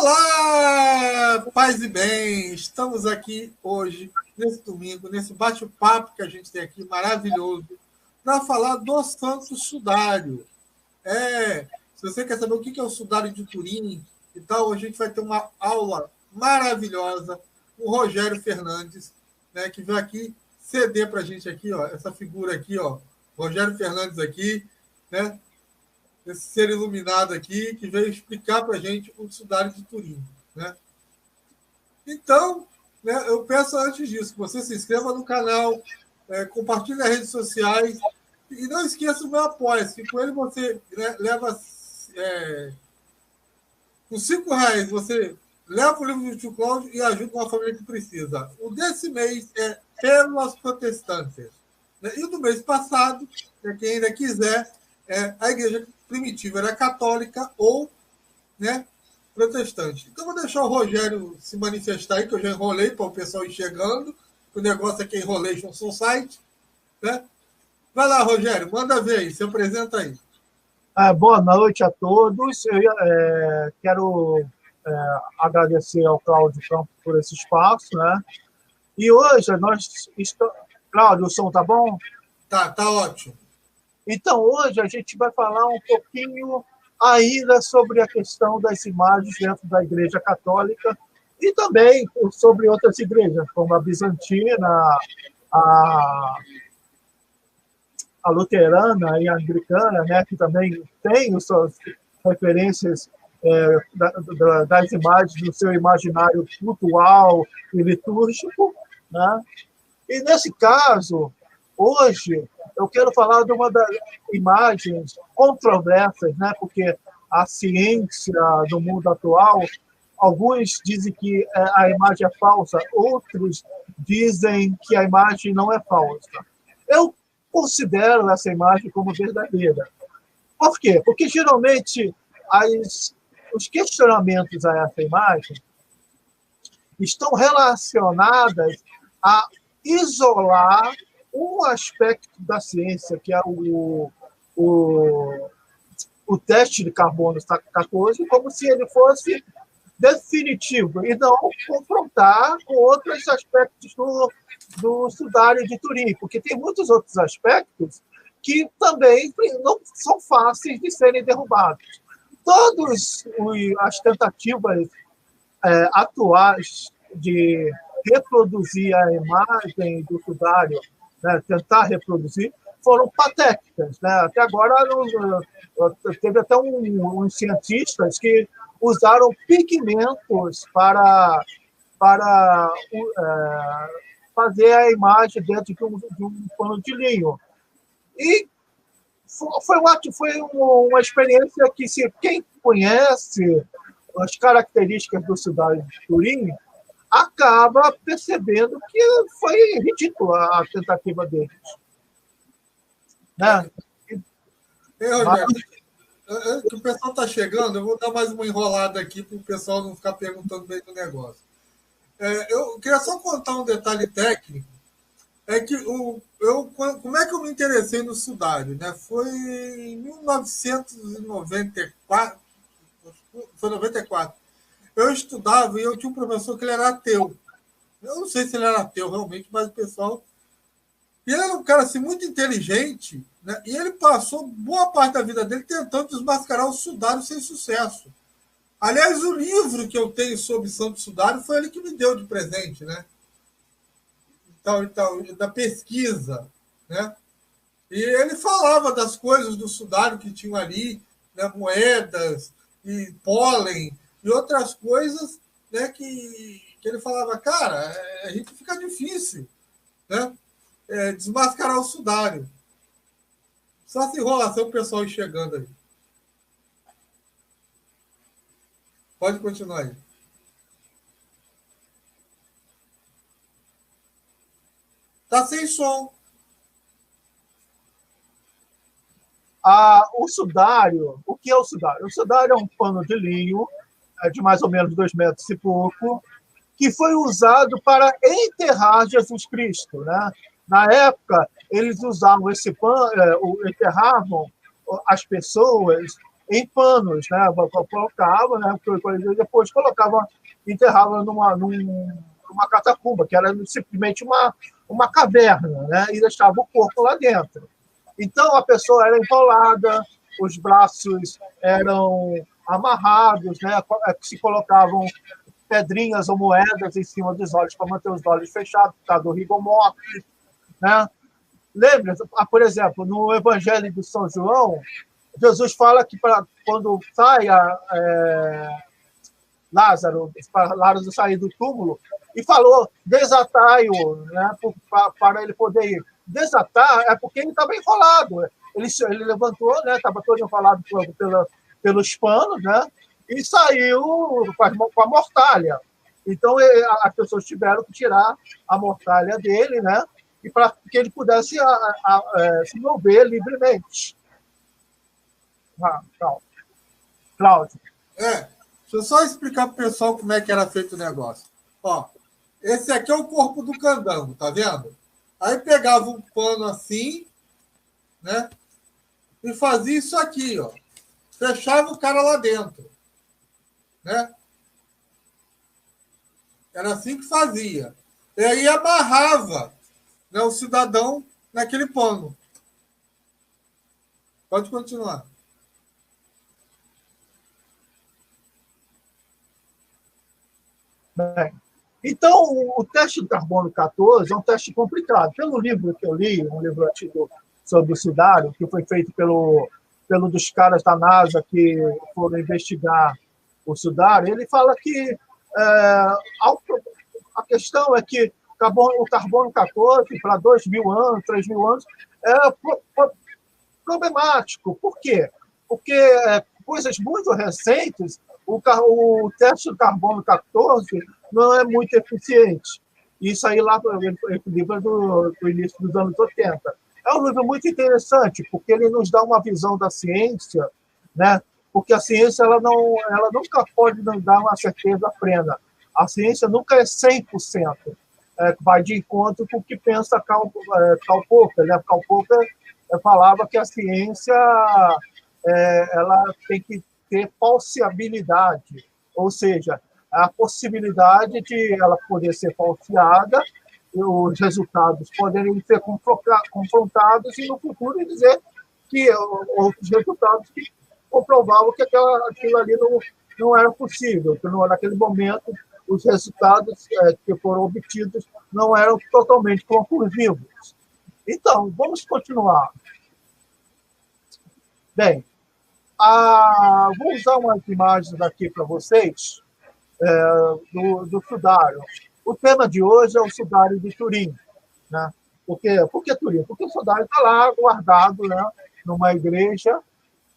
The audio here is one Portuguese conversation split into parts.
Olá, paz e bem! Estamos aqui hoje, nesse domingo, nesse bate-papo que a gente tem aqui, maravilhoso, para falar do Santo Sudário. Se você quer saber o que é o Sudário de Turim e tal, hoje a gente vai ter uma aula maravilhosa com o Rogério Fernandes, né, que veio aqui ceder para a gente aqui, ó, essa figura aqui, ó, Rogério Fernandes aqui, né? Esse ser iluminado aqui, que veio explicar para a gente o Sudário de Turim. Né? Então, né, eu peço antes disso que você se inscreva no canal, compartilhe nas redes sociais e não esqueça o meu apoio. Se com ele você leva com R$ 5 você leva o livro do Tio Cláudio e ajuda uma família que precisa. O desse mês é Pérolas Protestantes. Né? E o do mês passado, quem ainda quiser, a igreja primitiva era católica ou, né, protestante. Então, vou deixar o Rogério se manifestar aí, que eu já enrolei para o pessoal ir chegando. O negócio aqui é Enrolation Society. Né? Vai lá, Rogério, manda ver aí, se apresenta aí. Boa noite a todos. Eu quero agradecer ao Cláudio Campos por esse espaço, né? E hoje nós estamos... Cláudio, o som tá bom? Tá ótimo. Então, hoje a gente vai falar um pouquinho ainda sobre a questão das imagens dentro da Igreja Católica e também sobre outras igrejas, como a Bizantina, a Luterana e a Anglicana, né, que também tem as suas referências das imagens no seu imaginário cultural e litúrgico. Né? E, nesse caso, hoje, eu quero falar de uma das imagens controversas, né? Porque a ciência do mundo atual, alguns dizem que a imagem é falsa, outros dizem que a imagem não é falsa. Eu considero essa imagem como verdadeira. Por quê? Porque, geralmente, os questionamentos a essa imagem estão relacionados a isolar um aspecto da ciência, que é o teste de carbono 14, como se ele fosse definitivo, e não confrontar com outros aspectos do Sudário de Turim, porque tem muitos outros aspectos que também não são fáceis de serem derrubados. Todas as tentativas atuais de reproduzir a imagem do Sudário, né, tentar reproduzir, foram patéticas. Né? Até agora, teve até uns cientistas que usaram pigmentos para fazer a imagem dentro de um pano de linho. E foi uma experiência que, se quem conhece as características do Sudário de Turim, acaba percebendo que foi ridícula a tentativa deles. Né? Rogério, que o pessoal está chegando, eu vou dar mais uma enrolada aqui para o pessoal não ficar perguntando bem do negócio. Eu queria só contar um detalhe técnico, que como é que eu me interessei no Sudário? Né? Foi em 1994, foi 94. Eu estudava e eu tinha um professor que ele era ateu. Eu não sei se ele era ateu realmente, mas o pessoal... E ele era um cara assim, muito inteligente, né? E ele passou boa parte da vida dele tentando desmascarar o Sudário sem sucesso. Aliás, o livro que eu tenho sobre Santo Sudário foi ele que me deu de presente, né? Da pesquisa, né? E ele falava das coisas do Sudário que tinham ali, né? Moedas e pólen e outras coisas, né? Que ele falava, cara, a gente fica difícil, né? Desmascarar o Sudário. Só essa enrolação, o pessoal chegando aí. Pode continuar aí. Tá sem som. O Sudário, o que é o Sudário? O Sudário é um pano de linho de mais ou menos 2 metros e pouco, que foi usado para enterrar Jesus Cristo. Né? Na época, eles usavam esse pano, enterravam as pessoas em panos, né? Colocava, né? Depois colocava, enterrava numa catacumba, que era simplesmente uma caverna, né? E deixava o corpo lá dentro. Então, a pessoa era empalada, os braços eram amarrados, né? Se colocavam pedrinhas ou moedas em cima dos olhos para manter os olhos fechados, por causa do rigor mortis, né? Lembra, por exemplo, no Evangelho de São João, Jesus fala que quando sai Lázaro sair do túmulo, e falou, desatai-o, né, para ele poder ir. Desatar é porque ele estava enrolado. Ele levantou, né, estava todo enrolado pelos panos, né, e saiu com a mortalha. Então, as pessoas tiveram que tirar a mortalha dele, né, e para que ele pudesse se mover livremente. Cláudio. Deixa eu só explicar para o pessoal como é que era feito o negócio. Ó, esse aqui é o corpo do candango, tá vendo? Aí pegava um pano assim, né? E fazia isso aqui, ó. Fechava o cara lá dentro, né? Era assim que fazia. E aí amarrava, né, o cidadão naquele pano. Pode continuar. Bem, então, o teste do carbono 14 é um teste complicado. Pelo livro que eu li, um livro antigo sobre o sudário, que foi feito pelo dos caras da NASA que foram investigar o sudário, ele fala que a questão é que o carbono 14, para 2.000 anos, 3.000 anos, é problemático. Por quê? Porque coisas muito recentes, o teste do carbono 14 não é muito eficiente. Isso aí lá no livro do início dos anos 80. É um livro muito interessante, porque ele nos dá uma visão da ciência, né? Porque a ciência ela nunca pode nos dar uma certeza plena. A ciência nunca é 100%. Vai de encontro com o que pensa Karl Popper. Né? Karl Popper falava que a ciência ela tem que ter falseabilidade, ou seja, a possibilidade de ela poder ser falseada, e os resultados poderem ser confrontados e no futuro dizer que outros resultados que comprovavam que aquilo ali não era possível, que naquele momento os resultados que foram obtidos não eram totalmente conclusivos. Então, vamos continuar. Bem, vou usar umas imagens aqui para vocês do sudário. O tema de hoje é o sudário de Turim. Né? Por que Turim? Porque o sudário está lá guardado, né, numa igreja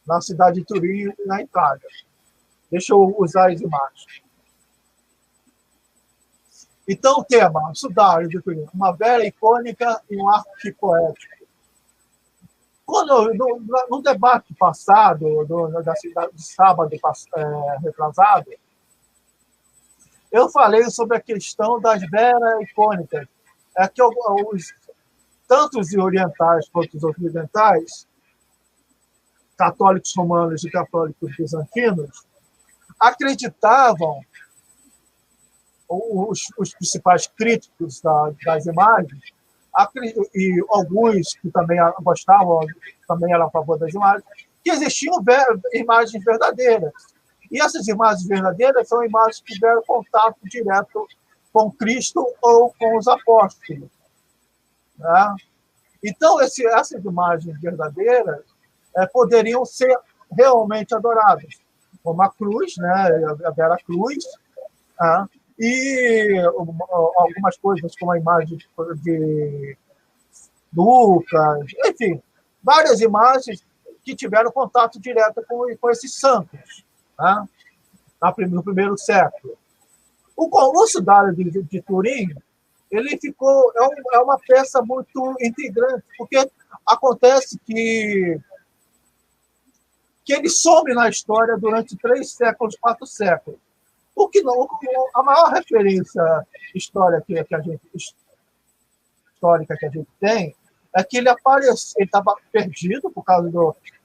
na cidade de Turim, na Itália. Deixa eu usar as imagens. Então, o tema, sudário de Turim, uma vela icônica e um arte poético. No debate passado, da cidade de sábado retrasado, eu falei sobre a questão das velas icônicas. Que tanto os orientais quanto os ocidentais, católicos romanos e católicos bizantinos, acreditavam, os principais críticos das imagens, e alguns que também gostavam, também eram a favor das imagens, que existiam imagens verdadeiras. E essas imagens verdadeiras são imagens que tiveram contato direto com Cristo ou com os apóstolos. Né? Então, essas imagens verdadeiras poderiam ser realmente adoradas, como a cruz, né? A Vera Cruz, né? E algumas coisas como a imagem de Lucas, enfim, várias imagens que tiveram contato direto com esses santos, né? No primeiro século. O sudário de Turim, ele ficou é uma peça muito integrante, porque acontece que ele some na história durante 3 séculos, 4 séculos. Porque não, a maior referência histórica que a gente tem é que ele estava perdido por causa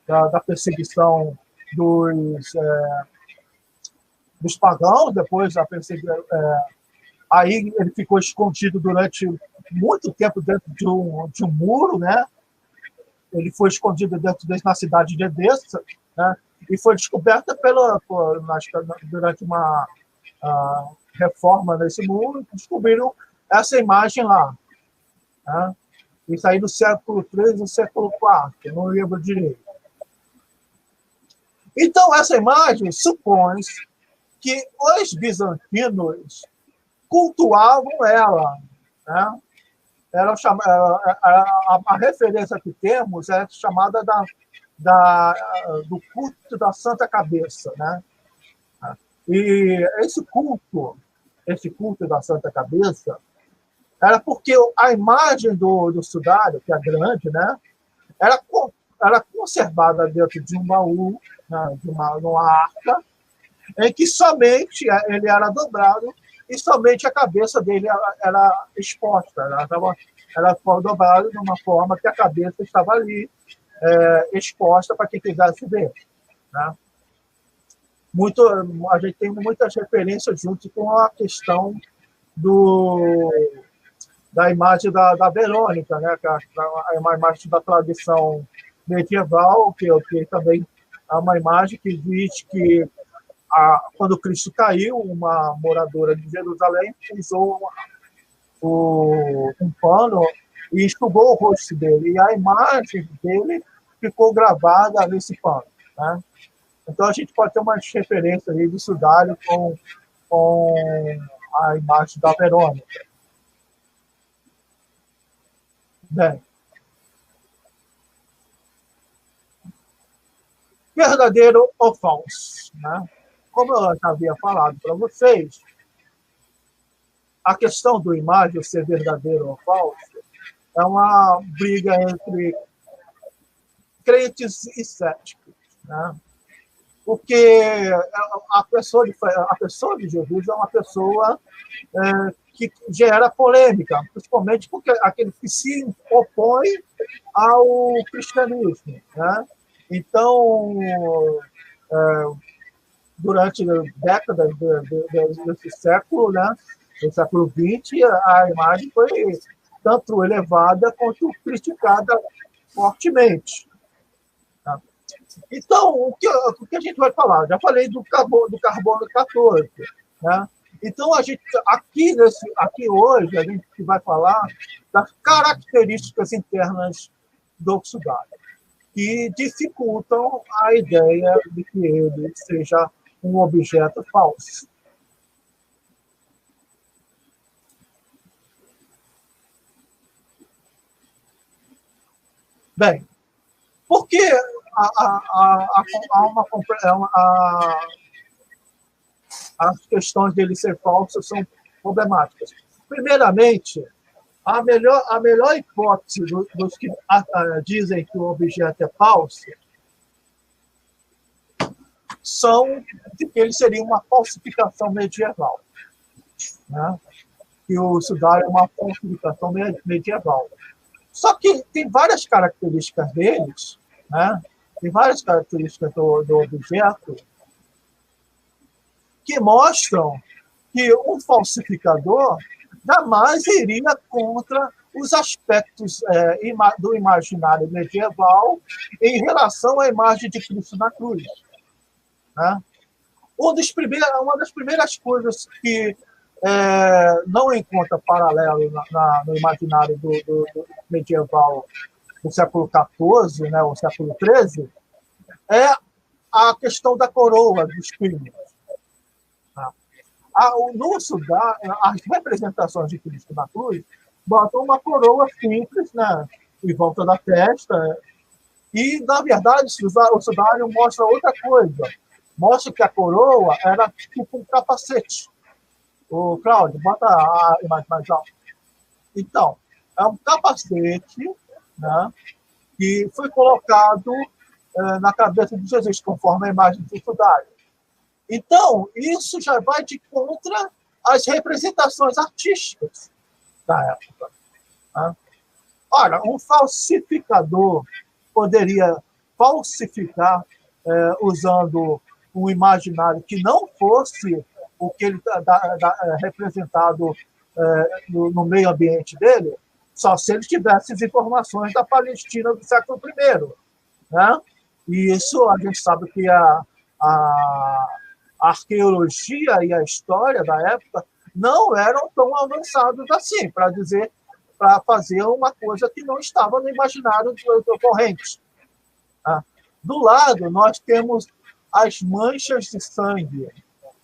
da perseguição dos pagãos, depois aí ele ficou escondido durante muito tempo dentro de um muro, né? Ele foi escondido na cidade de Edessa, né? E foi descoberta durante uma reforma nesse muro, descobriram essa imagem lá, né? Isso aí no século III e século IV, não lembro direito. Então, essa imagem supõe que os bizantinos cultuavam ela, né? A referência que temos é chamada do culto da Santa Cabeça, né? E esse culto da Santa Cabeça era porque a imagem do sudário, que é grande, né? Era conservada dentro de um baú, né? Numa arca, em que somente ele era dobrado e somente a cabeça dele era exposta. Ela foi dobrada de uma forma que a cabeça estava ali, exposta para quem quisesse ver, né? A gente tem muitas referências junto com a questão da imagem da Verônica, né? Que é uma imagem da tradição medieval, que também é uma imagem que diz que quando Cristo caiu, uma moradora de Jerusalém usou um pano e enxugou o rosto dele. E a imagem dele ficou gravada nesse pano, né? Então, a gente pode ter uma referência aí do sudário com a imagem da Verônica. Bem, verdadeiro ou falso, né? Como eu já havia falado para vocês, a questão do imagem ser verdadeiro ou falso é uma briga entre crentes e céticos, né? Porque a pessoa de Jesus é uma pessoa que gera polêmica, principalmente porque aquele que se opõe ao cristianismo, né? Então, durante décadas desse século, né, no século XX, a imagem foi tanto elevada quanto criticada fortemente. Tá? Então, o que a gente vai falar? Já falei do carbono 14. Né? Então, aqui hoje, a gente vai falar das características internas do sudário, que dificultam a ideia de que ele seja um objeto falso. Bem, por que as questões dele ser falso são problemáticas? Primeiramente, a melhor hipótese dos que dizem que o objeto é falso são de que ele seria uma falsificação medieval, né? Que o sudário é uma falsificação medieval. Só que tem várias características deles, né? Tem várias características do objeto que mostram que um falsificador jamais iria contra os aspectos do imaginário medieval em relação à imagem de Cristo na cruz. Né? Uma das primeiras coisas que não encontra paralelo no imaginário do medieval do século XIV, né, ou século XIII, é a questão da coroa dos crimes. As representações de Cristo na cruz botam uma coroa simples, né, em volta da testa, e, na verdade, o sudário mostra outra coisa. Mostra que a coroa era tipo um capacete. O Cláudio, bota a imagem mais alta. Então, é um capacete, né, que foi colocado na cabeça de Jesus, conforme a imagem do sudário. Então, isso já vai de contra as representações artísticas da época. Né? Ora, um falsificador poderia falsificar usando um imaginário que não fosse o que ele representado no meio ambiente dele, só se ele tivesse as informações da Palestina do século I. Né? E isso a gente sabe que a arqueologia e a história da época não eram tão avançados assim, para fazer uma coisa que não estava no imaginário dos ocorrentes. Né? Do lado, nós temos as manchas de sangue.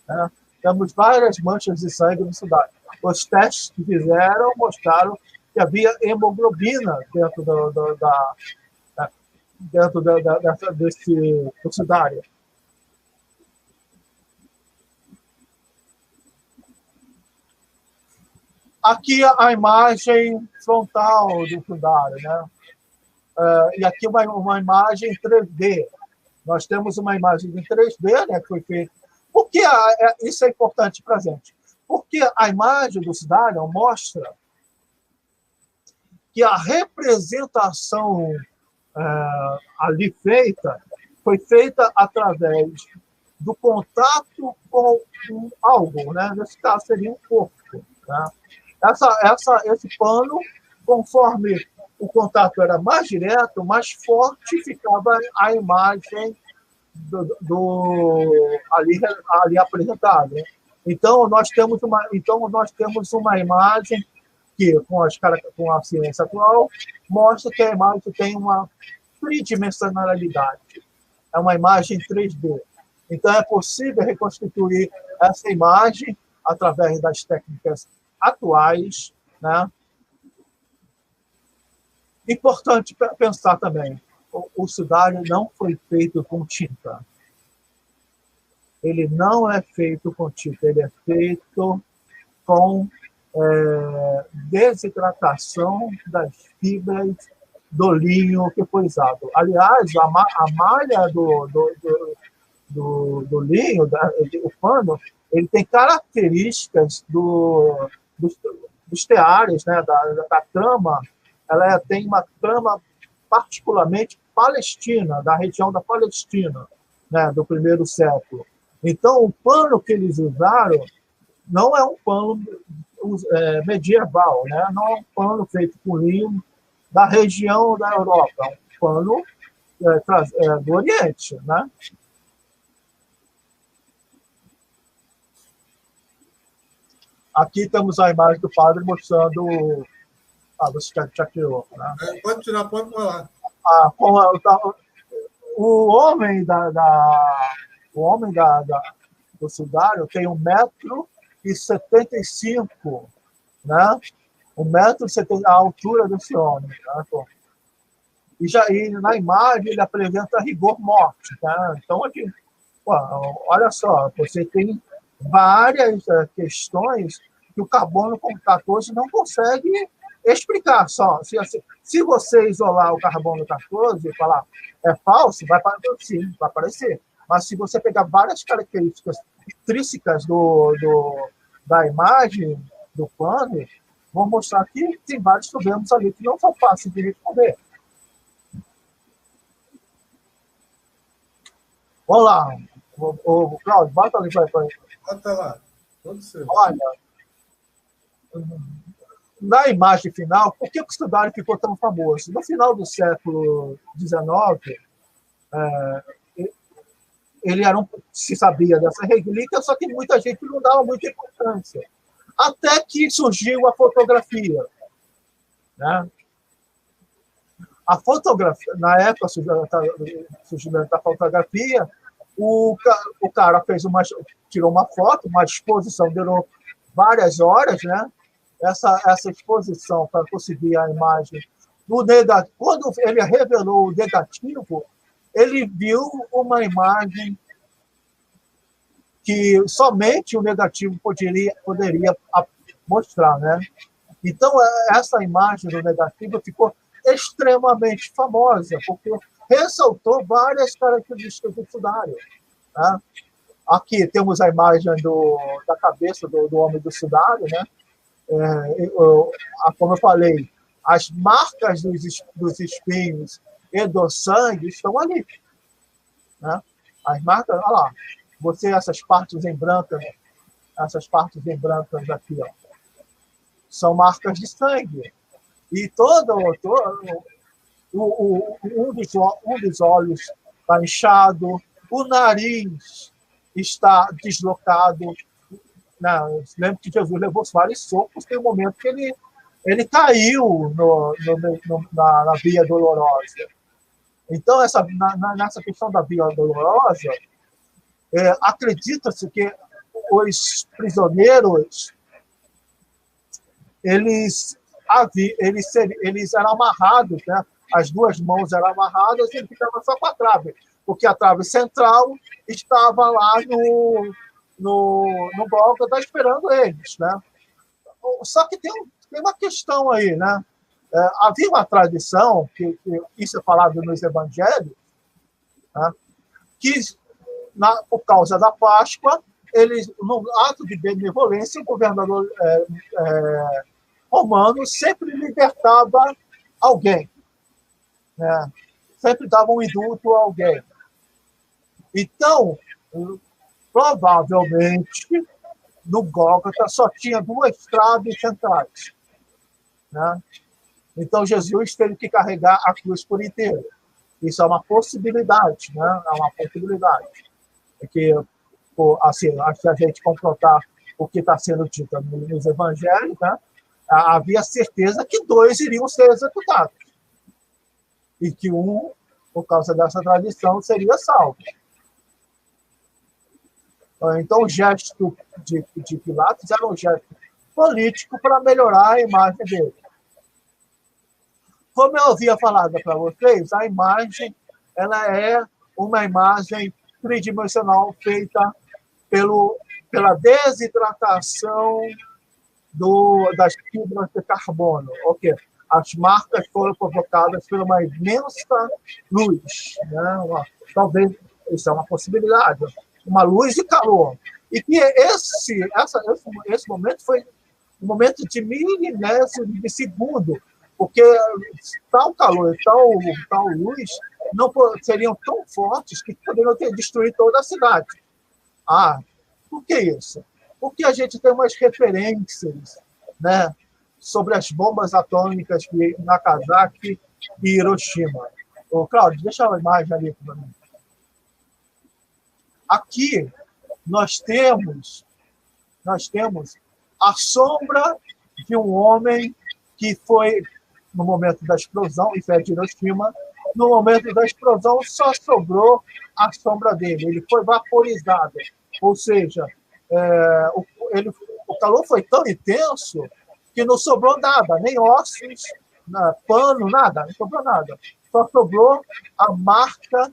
Né? Temos várias manchas de sangue na cidade. Os testes que fizeram mostraram que havia hemoglobina dentro desse área. Aqui a imagem frontal do sudário, né? E aqui uma imagem 3D. Nós temos uma imagem em 3D, né, que foi feita. Por que isso é importante para a gente? Porque a imagem do sudário mostra que a representação ali feita foi feita através do contato com algo, né? Nesse caso seria um corpo. Né? Esse pano, conforme o contato era mais direto, mais forte ficava a imagem ali apresentada. Então nós temos uma imagem que, com a ciência atual, mostra que a imagem tem uma tridimensionalidade. É uma imagem 3D. Então é possível reconstituir essa imagem através das técnicas atuais, né? Importante pensar também, o sudário não foi feito com tinta. Ele não é feito com tinta, ele é feito com desidratação das fibras do linho que foi usado. Aliás, a malha do linho, o pano, ele tem características dos teares, né, da trama. Ela tem uma trama particularmente palestina, da região da Palestina, né, do primeiro século. Então, o pano que eles usaram não é um pano medieval, né? Não é um pano feito com linho da região da Europa, é um pano do Oriente, né? Aqui temos a imagem do padre mostrando... você já tirou, né? Pode tirar, pode falar. O homem do sudário tem 1,75 m, né? 1,70 m, a altura desse homem. Né? E na imagem ele apresenta rigor mortis. Tá? Então, aqui, olha só, você tem várias questões que o carbono 14 não consegue explicar. Só se você isolar o carbono 14 e falar é falso, vai aparecer. Mas se você pegar várias características intrínsecas da imagem do pano, vou mostrar que tem vários problemas ali que não são fáceis de responder. Vamos lá. Cláudio, bota ali para ele. Bota lá. Olha, na imagem final, por que o sudário ficou tão famoso? No final do século XIX, ele se sabia dessa relíquia, só que muita gente não dava muita importância. Até que surgiu a fotografia. Né? A fotografia, na época do surgimento da fotografia, o cara tirou uma foto, uma exposição, durou várias horas, né? Essa exposição para conseguir a imagem do negativo. Quando ele revelou o negativo, ele viu uma imagem que somente o negativo poderia mostrar, né? Então, essa imagem do negativo ficou extremamente famosa, porque ressaltou várias características do sudário. Né? Aqui temos a imagem da cabeça do homem do sudário, né? Como eu falei, as marcas dos espinhos e do sangue estão ali. Né? As marcas, olha lá, essas partes em branco aqui, ó, são marcas de sangue. E um dos olhos está inchado, o nariz está deslocado. Não, lembro que Jesus levou vários socos, tem um momento que ele caiu na via dolorosa. Então, nessa questão da via dolorosa, acredita-se que os prisioneiros eles eram amarrados, né? As duas mãos eram amarradas e ele ficava só com a trave, porque a trave central estava lá no Gólgota esperando eles, né? Só que tem uma questão aí, né? Havia uma tradição, que isso é falado nos evangelhos, né? Que, por causa da Páscoa, no ato de benevolência, o governador romano sempre libertava alguém, né? Sempre dava um indulto a alguém. Então, provavelmente, no Gólgota só tinha duas traves centrais, né? Então, Jesus teve que carregar a cruz por inteiro. Isso é uma possibilidade, né? É uma possibilidade. Que, assim, se a gente confrontar o que está sendo dito nos evangelhos, né? Havia certeza que dois iriam ser executados. E que um, por causa dessa tradição, seria salvo. Então, o gesto de Pilatos era um gesto político para melhorar a imagem dele. Como eu havia falado para vocês, a imagem ela é uma imagem tridimensional feita pela desidratação das fibras de carbono. Okay. As marcas foram provocadas por uma imensa luz, né? Talvez isso é uma possibilidade, uma luz e calor. E que esse momento foi um momento de milinésimo de segundo, porque tal calor e tal luz não seriam tão fortes que poderiam ter destruído toda a cidade. Por que isso? Porque a gente tem umas referências, né, sobre as bombas atômicas de Nagasaki e Hiroshima. Cláudio, deixa a imagem ali para mim. Aqui nós temos a sombra de um homem que foi, no momento da explosão, isso é de Hiroshima, no momento da explosão só sobrou a sombra dele, ele foi vaporizado. Ou seja, o calor foi tão intenso que não sobrou nada, nem ossos, pano, nada, não sobrou nada. Só sobrou a marca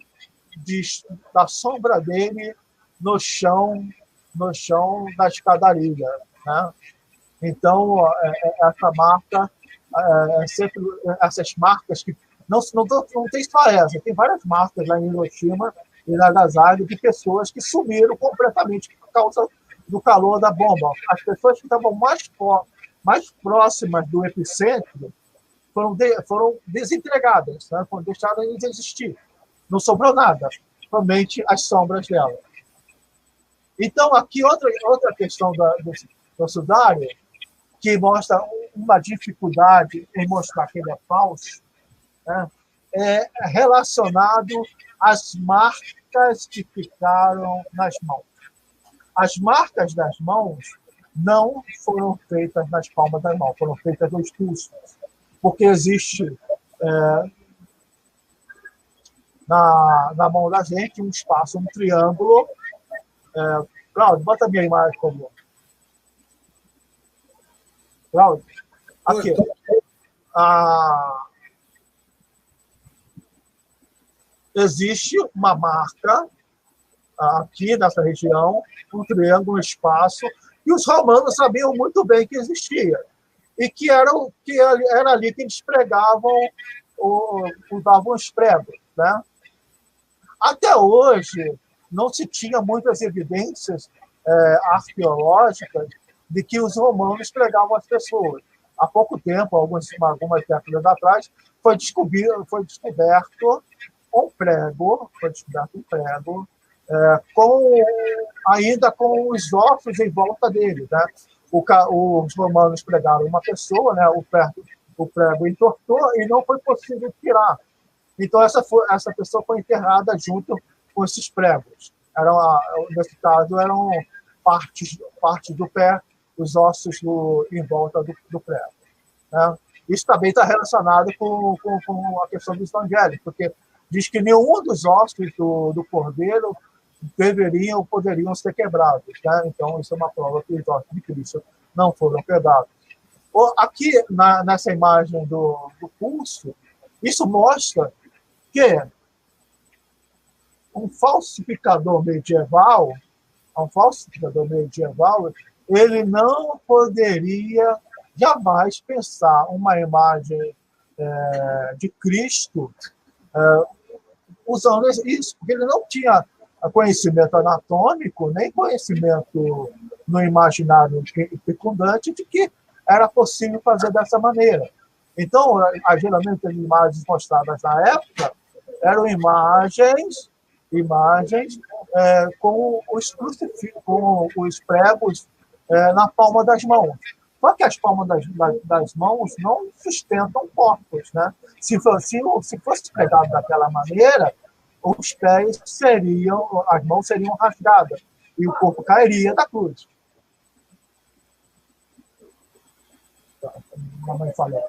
da sombra dele no chão da escadaria, né? Então, essa marca, sempre essas marcas que não tem só essa, tem várias marcas lá em Hiroshima e Nagasaki de pessoas que sumiram completamente por causa do calor da bomba. As pessoas que estavam mais próximas do epicentro foram desintegradas, né? Foram deixadas de existir. Não sobrou nada, somente as sombras dela. Então, aqui outra questão do sudário, que mostra uma dificuldade em mostrar que ele é falso, né? É relacionado às marcas que ficaram nas mãos. As marcas das mãos não foram feitas nas palmas das mãos, foram feitas nos pulsos, porque existe na mão da gente um espaço, um triângulo. Cláudio, bota a minha imagem, por favor. Cláudio, aqui. Existe uma marca aqui nessa região, um triângulo, um espaço, e os romanos sabiam muito bem que existia. E que era ali que eles pregavam, usavam os pregos, né? Até hoje, não se tinha muitas evidências arqueológicas de que os romanos pregavam as pessoas. Há pouco tempo, algumas décadas atrás, foi descoberto um prego ainda com os ossos em volta dele. Né? Os romanos pregaram uma pessoa, né? O prego entortou e não foi possível tirar. Então, essa pessoa foi enterrada junto com esses pregos. Nesse caso, eram partes do pé, os ossos em volta do prego. Né? Isso também está relacionado com a questão do evangelho, porque diz que nenhum dos ossos do cordeiro poderiam ser quebrados. Né? Então, isso é uma prova que os ossos de Cristo não foram quebrados. Aqui, nessa imagem do pulso, isso mostra que um falsificador medieval, ele não poderia jamais pensar uma imagem de Cristo usando isso, porque ele não tinha conhecimento anatômico, nem conhecimento no imaginário circundante de que era possível fazer dessa maneira. Então, geralmente, as imagens mostradas na época eram imagens com os pregos na palma das mãos. Só que as palmas das mãos não sustentam corpos. Né? Se fosse pregado daquela maneira, as mãos seriam rasgadas e o corpo cairia da cruz. Mamãe falou.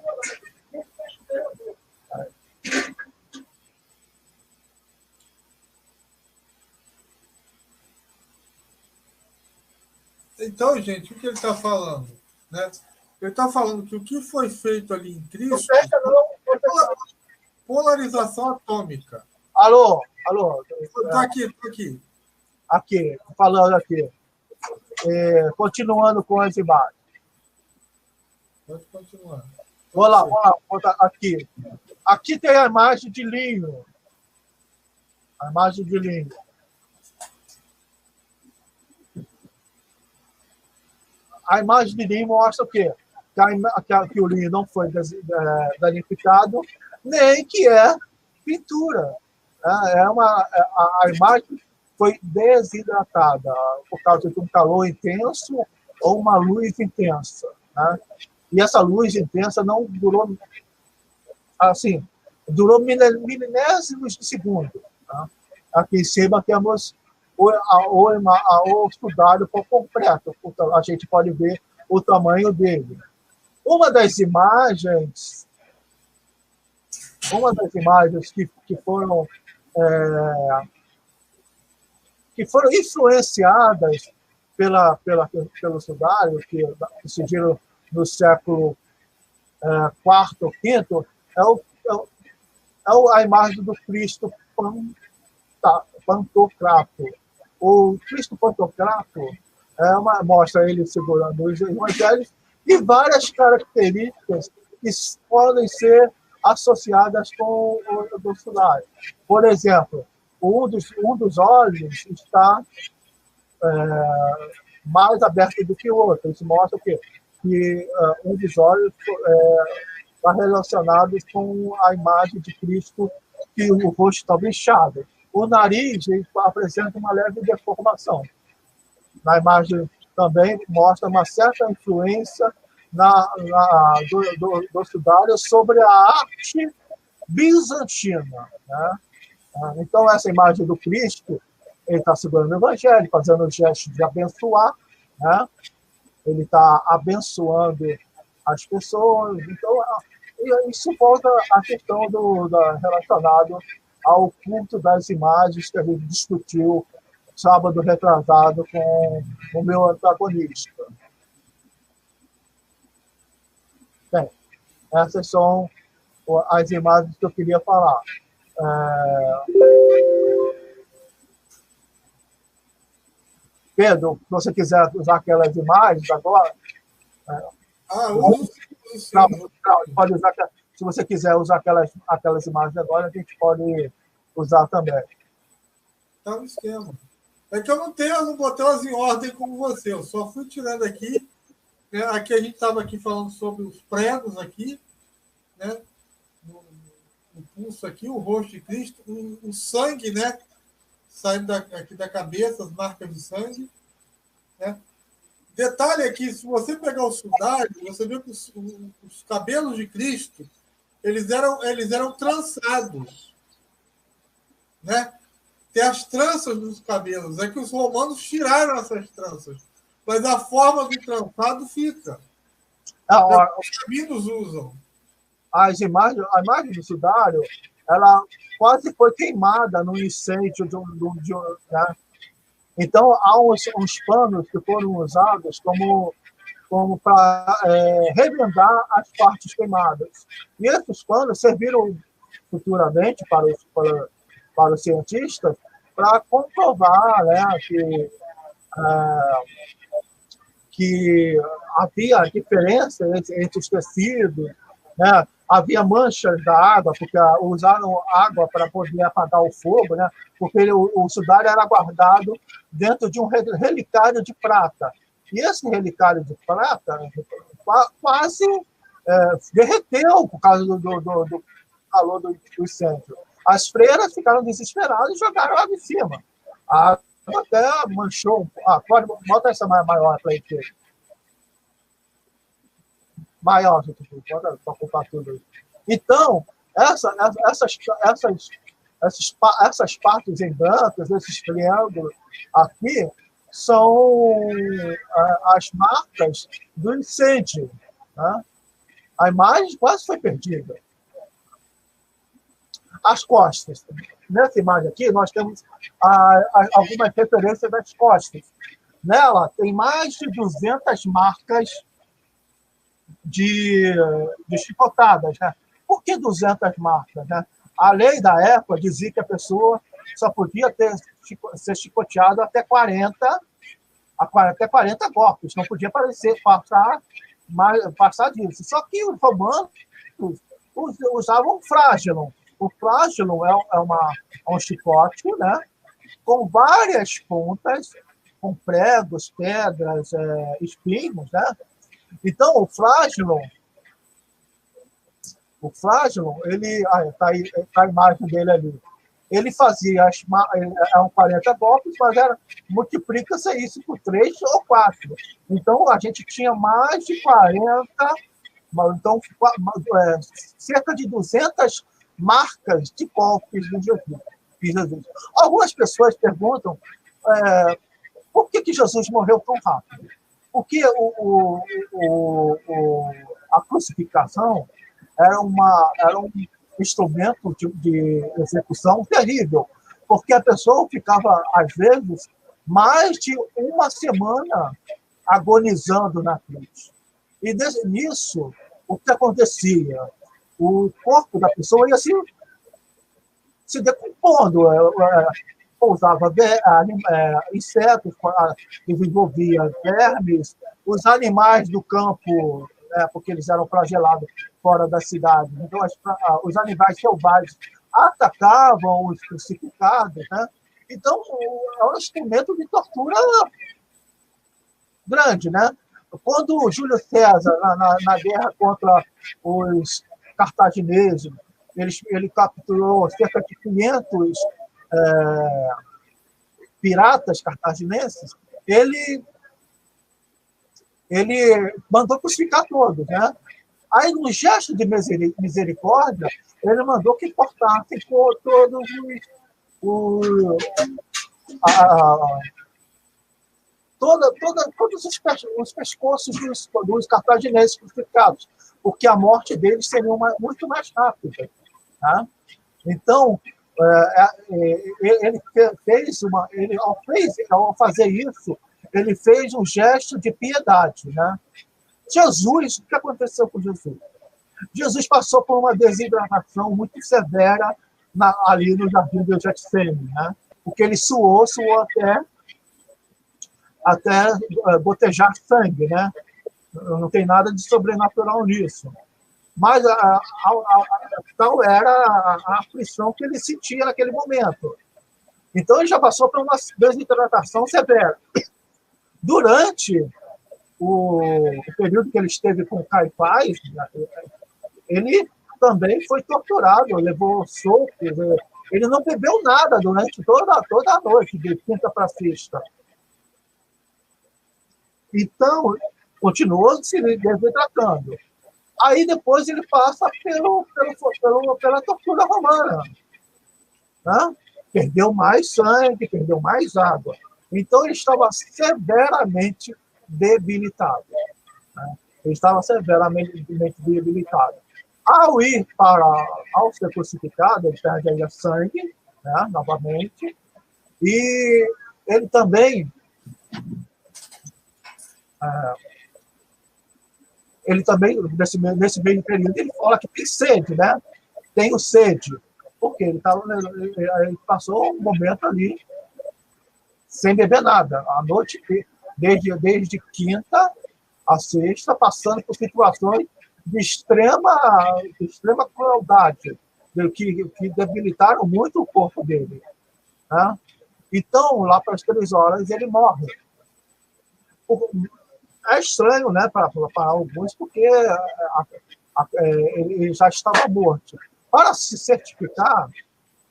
Então, gente, o que ele está falando? Né? Ele está falando que o que foi feito ali em Cristo polarização atômica. Alô? Está aqui. Aqui, falando aqui. Continuando com as imagens. Pode continuar. Vamos lá, aqui. Aqui tem a imagem de linho. A imagem de linho. A imagem de linho mostra o quê? Que o linho não foi danificado, nem que é pintura. A imagem foi desidratada por causa de um calor intenso ou uma luz intensa. Né? E essa luz intensa não durou, assim, durou milésimos de segundo. Tá? Aqui em cima temos o estudado por completo. A gente pode ver o tamanho dele. Uma das imagens que foram influenciadas pelo sudário, que surgiram no século IV ou V, é a imagem do Cristo Pantocrato. O Cristo Pantocrato mostra ele segurando os evangelhos e várias características que podem ser associadas com o sudário. Por exemplo, um dos olhos está mais aberto do que o outro. Isso mostra que um dos olhos está relacionado com a imagem de Cristo, que o rosto está inchado. O nariz apresenta uma leve deformação. Na imagem também mostra uma certa influência do sudário sobre a arte bizantina. Né? Então, essa imagem do Cristo, ele está segurando o evangelho, fazendo o gesto de abençoar, né? Ele está abençoando as pessoas. Então, isso volta à questão relacionado ao culto das imagens que a gente discutiu sábado retrasado com o meu antagonista. Bem, essas são as imagens que eu queria falar. Pedro, se você quiser usar aquelas imagens agora... pode usar. Se você quiser usar aquelas imagens agora, a gente pode usar também. Tá no esquema. É que eu não botei elas em ordem como você. Eu só fui tirando aqui. Né? Aqui a gente estava aqui falando sobre os pregos aqui, né? No pulso aqui, o rosto de Cristo, o sangue, né? saindo aqui da cabeça, as marcas de sangue. Né? Detalhe aqui, se você pegar o sudário, você vê que os cabelos de Cristo, eles eram trançados. Né? Tem as tranças dos cabelos. É que os romanos tiraram essas tranças. Mas a forma do trançado fica. Os rabinos usam. A imagem do sudário, ela quase foi queimada no incêndio né? Então, há uns panos que foram usados como para remendar as partes queimadas. E esses panos serviram futuramente para os cientistas para comprovar, né, que havia diferença entre os tecidos, né? Havia manchas da água, porque usaram água para poder apagar o fogo, né? Porque o sudário era guardado dentro de um relicário de prata. E esse relicário de prata quase derreteu por causa do calor do incêndio. As freiras ficaram desesperadas e jogaram água em cima. A água até manchou. Pode botar essa maior para aí. Maior, para ocupar tudo aí. Então, essas partes em brancas, esses triângulos aqui, são as marcas do incêndio. Né? A imagem quase foi perdida. As costas. Nessa imagem aqui, nós temos algumas referências das costas. Nela, tem mais de 200 marcas de chicotadas. Né? Por que 200 marcas? Né? A lei da época dizia que a pessoa só podia ser chicoteada até 40 golpes. Não podia passar disso. Só que os romanos usavam flagellum. O flagellum é um chicote, né, com várias pontas, com pregos, pedras, espinhos. Né? Então, o flagellum, ele... Está a imagem dele ali. Ele fazia eram 40 golpes, mas multiplica-se isso por 3 ou 4. Então, a gente tinha mais de 40, então, cerca de 200 marcas de golpes de Jesus. Algumas pessoas perguntam por que Jesus morreu tão rápido? Porque a crucificação era um instrumento de execução terrível, porque a pessoa ficava, às vezes, mais de uma semana agonizando na cruz. E nisso, o que acontecia? O corpo da pessoa ia se decompondo, pousava insetos, desenvolvia vermes, os animais do campo, porque eles eram flagelados fora da cidade. Então, os animais selvagens atacavam os crucificados. Né? Então, é um instrumento de tortura grande. Né? Quando o Júlio César, na guerra contra os cartagineses, ele capturou cerca de 500 piratas cartagineses, ele mandou crucificar todos. Né? Aí, no gesto de misericórdia, ele mandou que cortassem todos todos os pescoços dos cartagineses crucificados, porque a morte deles seria muito mais rápida. Tá? Então, ao fazer isso, ele fez um gesto de piedade. Né? Jesus, o que aconteceu com Jesus? Jesus passou por uma desidratação muito severa ali no jardim do Getsemane, né? Porque ele suou até gotejar sangue. Né? Não tem nada de sobrenatural nisso. Mas tal era a aflição que ele sentia naquele momento. Então, ele já passou por uma desidratação severa. Durante o período que ele esteve com Caifás, ele também foi torturado, levou socos, Ele não bebeu nada durante toda a noite, de quinta para sexta. Então, continuou se desidratando. Aí depois ele passa pela tortura romana. Né? Perdeu mais sangue, perdeu mais água. Então ele estava severamente debilitado. Né? Ele estava severamente debilitado. Ao ser crucificado, ele perde sangue, né, novamente, e ele também nesse meio período, ele fala que tem sede, né? Tenho sede. Porque ele passou um momento ali sem beber nada. À noite, desde quinta a sexta, passando por situações de extrema crueldade, que debilitaram muito o corpo dele. Né? Então, lá para as 3 horas, ele morre. É estranho, né, para alguns, porque ele já estava morto. Para se certificar,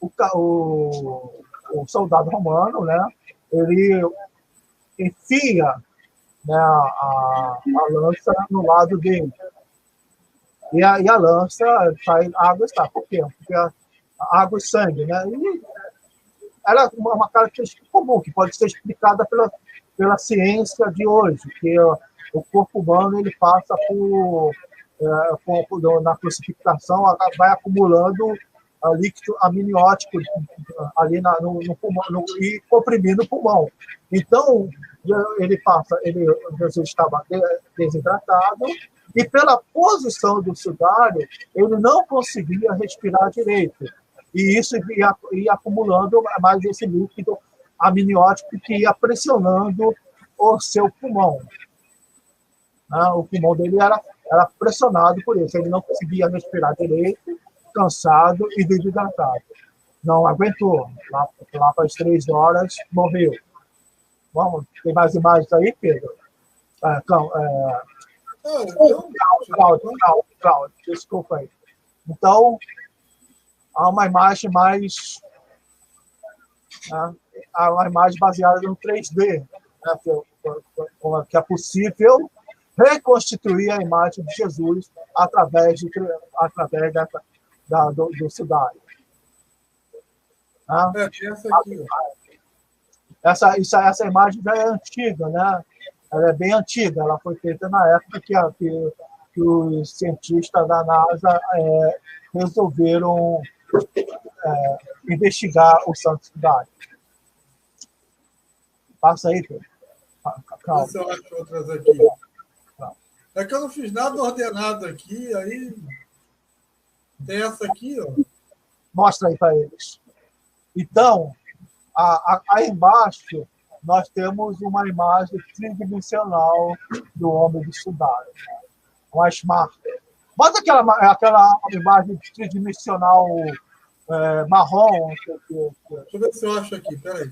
o soldado romano, né, ele enfia, né, a lança no lado dele. E a lança sai água, está. Por quê? Porque a água e sangue, né? E ela é uma característica comum, que pode ser explicada pela ciência de hoje, que o corpo humano ele passa na crucificação, vai acumulando líquido amniótico ali no pulmão, e comprimindo o pulmão. Então, Jesus estava desidratado, e pela posição do sudário, ele não conseguia respirar direito. E isso ia acumulando mais esse líquido amniótico que ia pressionando o seu pulmão. O pulmão dele era pressionado por isso. Ele não conseguia respirar direito, cansado e desidratado. Não aguentou. Lá para as 3 horas, morreu. Vamos, tem mais imagens aí, Pedro? Cláudio, desculpa aí. Então, há uma imagem mais... há uma imagem baseada no 3D, né, que é possível reconstituir a imagem de Jesus através do sudário. Essa imagem já é antiga, né? Ela é bem antiga, ela foi feita na época que os cientistas da NASA resolveram investigar o santo sudário. Passa aí, Pedro. Calma. Deixa eu achar outras aqui. É que eu não fiz nada ordenado aqui, aí tem essa aqui, ó. Mostra aí para eles. Então, aí embaixo, nós temos uma imagem tridimensional do homem de sudário. Uma Smart. Bota aquela imagem tridimensional marrom. Deixa eu ver se eu acho aqui, peraí.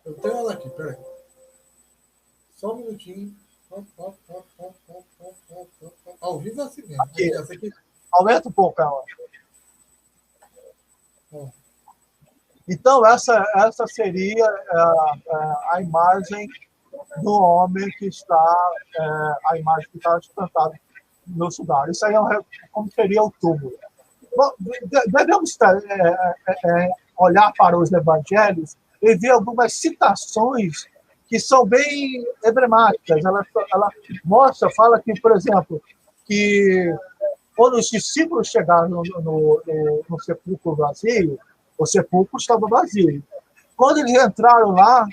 Eu tenho ela aqui, peraí. Só um minutinho. Ao vivo é assim mesmo. Aqui. Essa aqui. Aumenta um pouco ela. Então, essa seria a imagem do homem que está, a imagem que está espantada no sudário. Isso aí como seria o túmulo. Bom, devemos olhar para os evangelhos e ver algumas citações que são bem emblemáticas. Ela fala que, por exemplo, que quando os discípulos chegaram no sepulcro vazio, o sepulcro estava vazio. Quando eles entraram lá,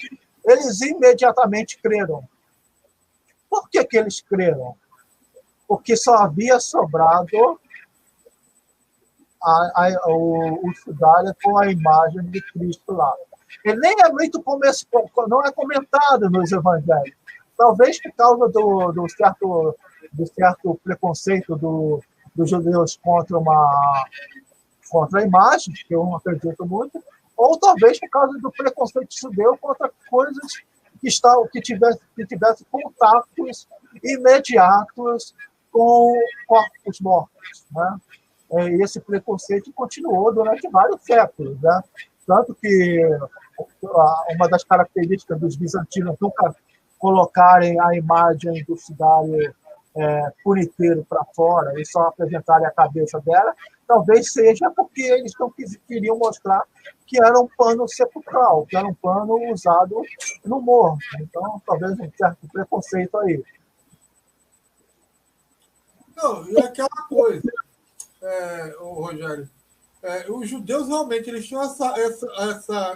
eles imediatamente creram. Por que eles creram? Porque só havia sobrado o sudário com a imagem de Cristo lá. Ele nem é muito não é comentado nos evangelhos. Talvez por causa do certo preconceito dos judeus contra a imagem, que eu não acredito muito, ou talvez por causa do preconceito judeu contra coisas que tivessem contatos imediatos com corpos mortos. Né? esse preconceito continuou durante vários séculos, né? Tanto que uma das características dos bizantinos nunca colocarem a imagem do sudário por inteiro para fora e só apresentarem a cabeça dela, talvez seja porque eles não queriam mostrar que era um pano sepulcral, que era um pano usado no morro. Então, talvez um certo preconceito aí. Não, e aquela coisa, Rogério, os judeus realmente eles tinham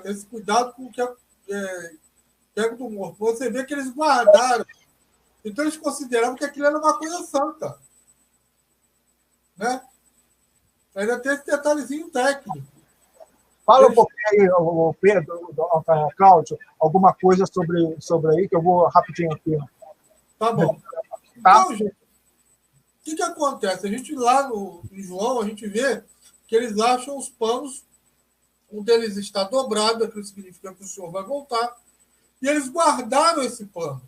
esse cuidado com o que pega do morto. Você vê que eles guardaram. Então eles consideravam que aquilo era uma coisa santa. Né? Ainda tem esse detalhezinho técnico. Fala um pouquinho aí, o Pedro, o Cláudio, alguma coisa sobre aí, que eu vou rapidinho aqui. Tá bom. Então, gente, o que acontece? A gente lá em João, a gente vê que eles acham os panos, um deles está dobrado, aquilo significa que o Senhor vai voltar, e eles guardaram esse pano.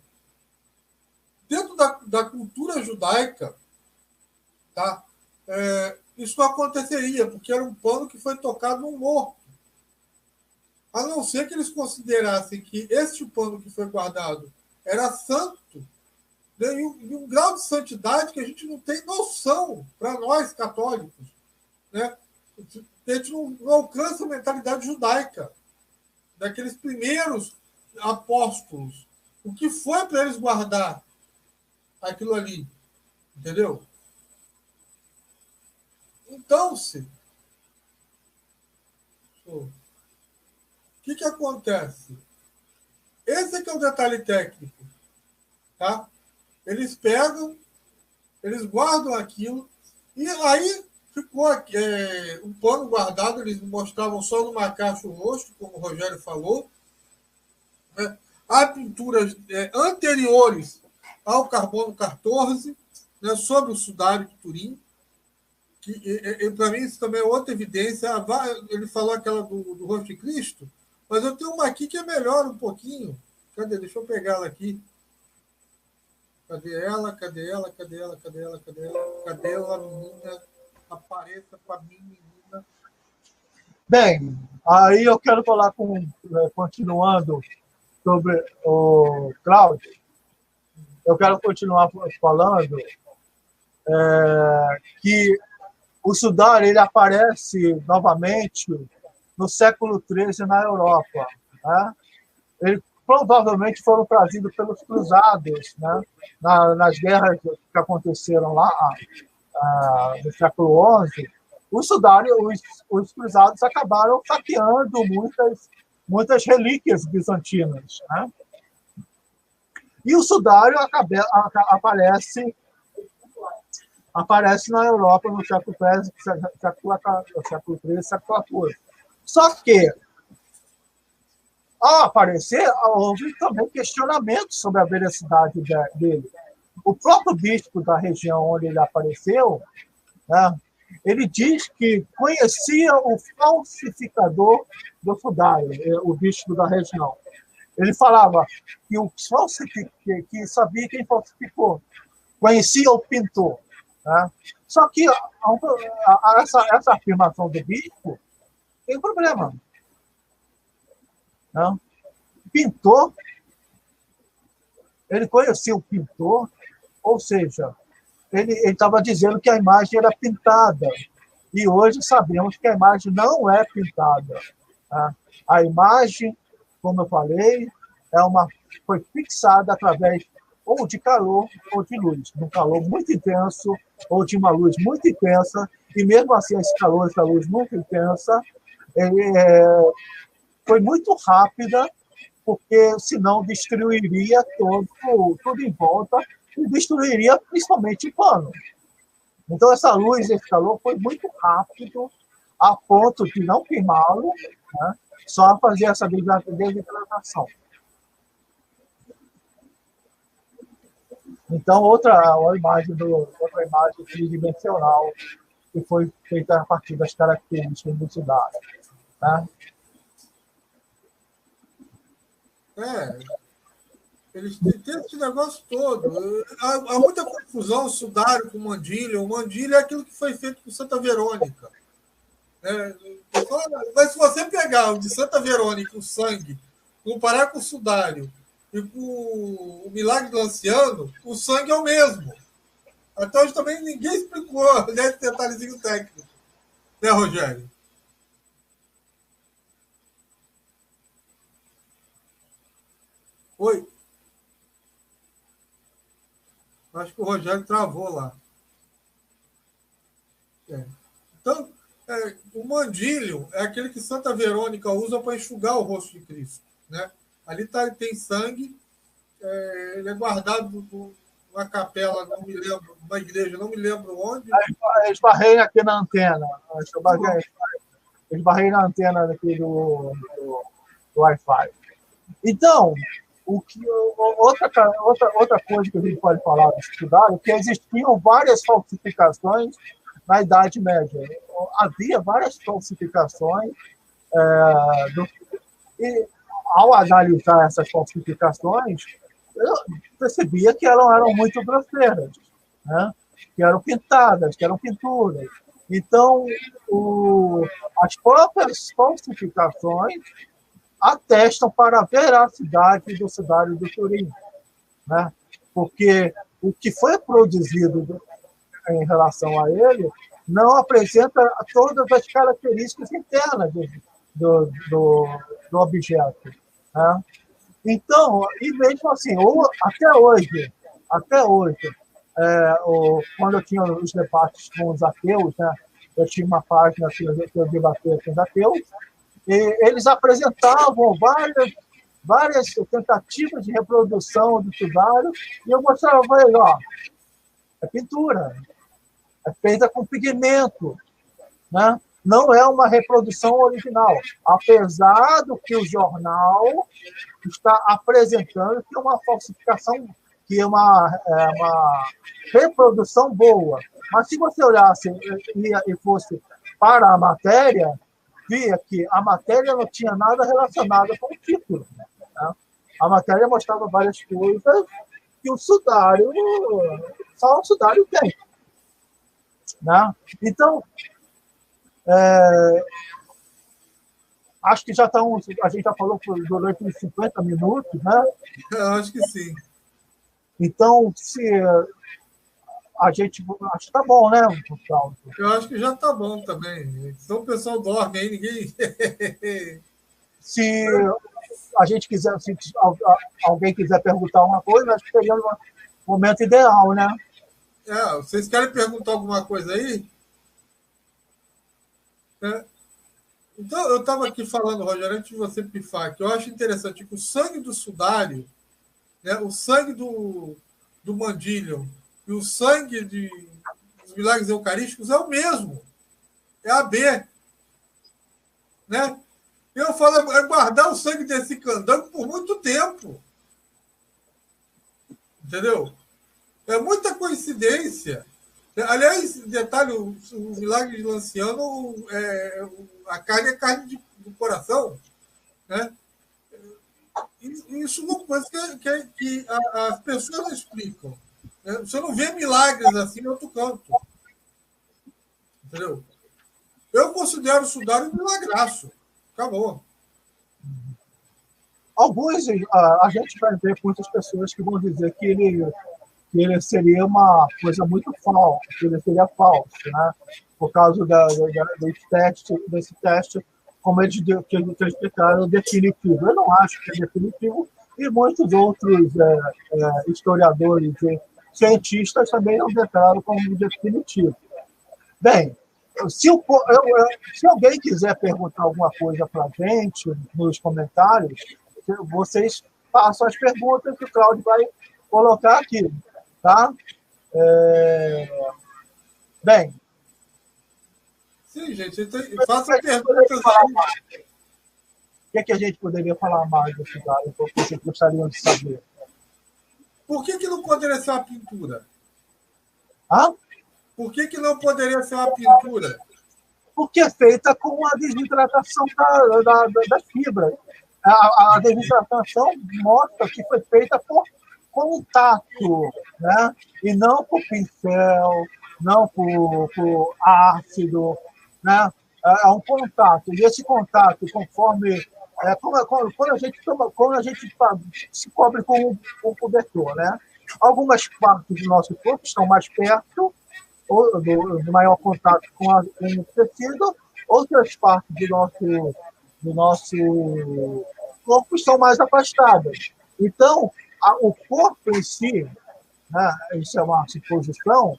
Dentro da cultura judaica, tá? Isso não aconteceria, porque era um pano que foi tocado no morto. A não ser que eles considerassem que este pano que foi guardado era santo, né, em um grau de santidade que a gente não tem noção para nós católicos. Né? A gente não alcança a mentalidade judaica daqueles primeiros apóstolos. O que foi para eles guardar aquilo ali? Entendeu? Então, o que acontece? Esse é que é o detalhe técnico. Tá? Eles pegam, eles guardam aquilo, e aí ficou um pano guardado, eles mostravam só numa caixa o rosto, como o Rogério falou. Né? Há pinturas anteriores ao carbono 14, né, sobre o sudário de Turim, que para mim isso também é outra evidência. Ele falou aquela do rosto de Cristo, mas eu tenho uma aqui que é melhor um pouquinho. Cadê? Deixa eu pegar ela aqui. Cadê ela? Cadê ela? Cadê ela? Cadê ela? Cadê ela? Cadê ela, menina? Apareça para mim, menina. Bem, aí eu quero falar continuando sobre o Cláudio. Eu quero continuar falando que o sudário ele aparece novamente no século XIII na Europa. Né? Ele provavelmente foram trazidos pelos cruzados, né? Nas guerras que aconteceram lá no século XI. Os cruzados acabaram saqueando muitas relíquias bizantinas. Né? E o sudário aparece na Europa no século XIII, século XIII, século XIV. Só que, ao aparecer, houve também questionamentos sobre a veracidade dele. O próprio bispo da região onde ele apareceu, né, ele diz que conhecia o falsificador do sudário, o bispo da região. Ele falava que sabia quem falsificou, conhecia o pintor. Né? Só que essa afirmação do bispo tem um problema. Não? Pintor, ele conhecia o pintor, ou seja, ele estava dizendo que a imagem era pintada. E hoje sabemos que a imagem não é pintada. Tá? A imagem, como eu falei, foi fixada através ou de calor ou de luz. De um calor muito intenso ou de uma luz muito intensa. E mesmo assim, esse calor, essa luz muito intensa, foi muito rápida, porque senão destruiria tudo em volta e destruiria principalmente o pano. Então, essa luz, esse calor foi muito rápido, a ponto de não queimá-lo, né? Só fazer essa desidratação. Então, outra imagem tridimensional que foi feita a partir das características do sudário. Né? Eles têm esse negócio todo. Há muita confusão, sudário com mandília. O mandília é aquilo que foi feito com Santa Verônica. Né? Mas se você pegar o de Santa Verônica, o sangue, comparar com o sudário e com o milagre do anciano, o sangue é o mesmo. Até hoje também ninguém explicou esse detalhezinho técnico. Né, Rogério? Oi? Acho que o Rogério travou lá. É. Então, o mandílio é aquele que Santa Verônica usa para enxugar o rosto de Cristo. Né? Ali tem sangue, ele é guardado numa capela, não me lembro, uma igreja, não me lembro onde. Esbarrei aqui na antena. Esbarrei na antena aqui do Wi-Fi. Então, outra coisa que a gente pode falar do sudário é que existiam várias falsificações na Idade Média. Havia várias falsificações e, ao analisar essas falsificações, eu percebia que elas eram muito grosseiras, né? Que eram pintadas, que eram pinturas. Então, as próprias falsificações atestam para a veracidade do sudário do Turim, né? Porque o que foi produzido em relação a ele não apresenta todas as características internas do objeto, né? Então, e mesmo assim, até hoje, quando eu tinha os debates com os ateus, né, eu tinha uma página que eu debatia com os ateus, e eles apresentavam várias tentativas de reprodução do sudário, e eu mostrava para eles, é pintura, é feita com pigmento, né? Não é uma reprodução original, apesar do que o jornal está apresentando que é uma falsificação, que é uma reprodução boa. Mas se você olhasse e fosse para a matéria, via que a matéria não tinha nada relacionado com o título. Né? A matéria mostrava várias coisas que o sudário, só o sudário tem. Né? Então, acho que a gente já falou durante uns 50 minutos, né? Eu acho que sim. Então, se a gente... Acho que tá bom, né, Cláudio? Eu acho que já tá bom também. Senão o pessoal dorme aí, ninguém... Se a gente quiser, se alguém quiser perguntar uma coisa, acho que seria o momento ideal, né? Vocês querem perguntar alguma coisa aí? Então, eu estava aqui falando, Rogério, antes de você pifar, que eu acho interessante que o sangue do sudário, né, o sangue do mandílio e o sangue dos milagres eucarísticos é o mesmo. É a B. Né? Eu falo, é guardar o sangue desse candango por muito tempo. Entendeu? É muita coincidência. Aliás, detalhe, o milagre de Lanciano, a carne é carne do coração. Né? Isso é uma coisa que as pessoas não explicam. Né? Você não vê milagres assim em outro canto. Entendeu? Eu considero o sudário um milagraço. Acabou. Alguns, a gente vai ver muitas pessoas que vão dizer que ele seria uma coisa muito falsa, que ele seria falso, né? Por causa desse teste, como eles explicaram, definitivo. Eu não acho que é definitivo, e muitos outros historiadores e cientistas também não declaram como definitivo. Bem, se alguém quiser perguntar alguma coisa para a gente nos comentários, vocês façam as perguntas que o Cláudio vai colocar aqui. Tá? Bem. Sim, gente. Faça perguntas. O que a gente poderia falar mais do sudário? O que vocês gostariam de saber? Por que não poderia ser uma pintura? Por que não poderia ser uma pintura? Porque é feita com a desidratação das fibras. A desidratação mostra que foi feita por contato, né? E não por pincel, não por ácido, né? É um contato. E esse contato, conforme quando a gente toma, quando a gente se cobre com um cobertor, né? Algumas partes do nosso corpo estão mais perto ou do maior contato com o tecido, outras partes do nosso corpo estão mais afastadas. Então, o corpo em si, né, isso é uma suposição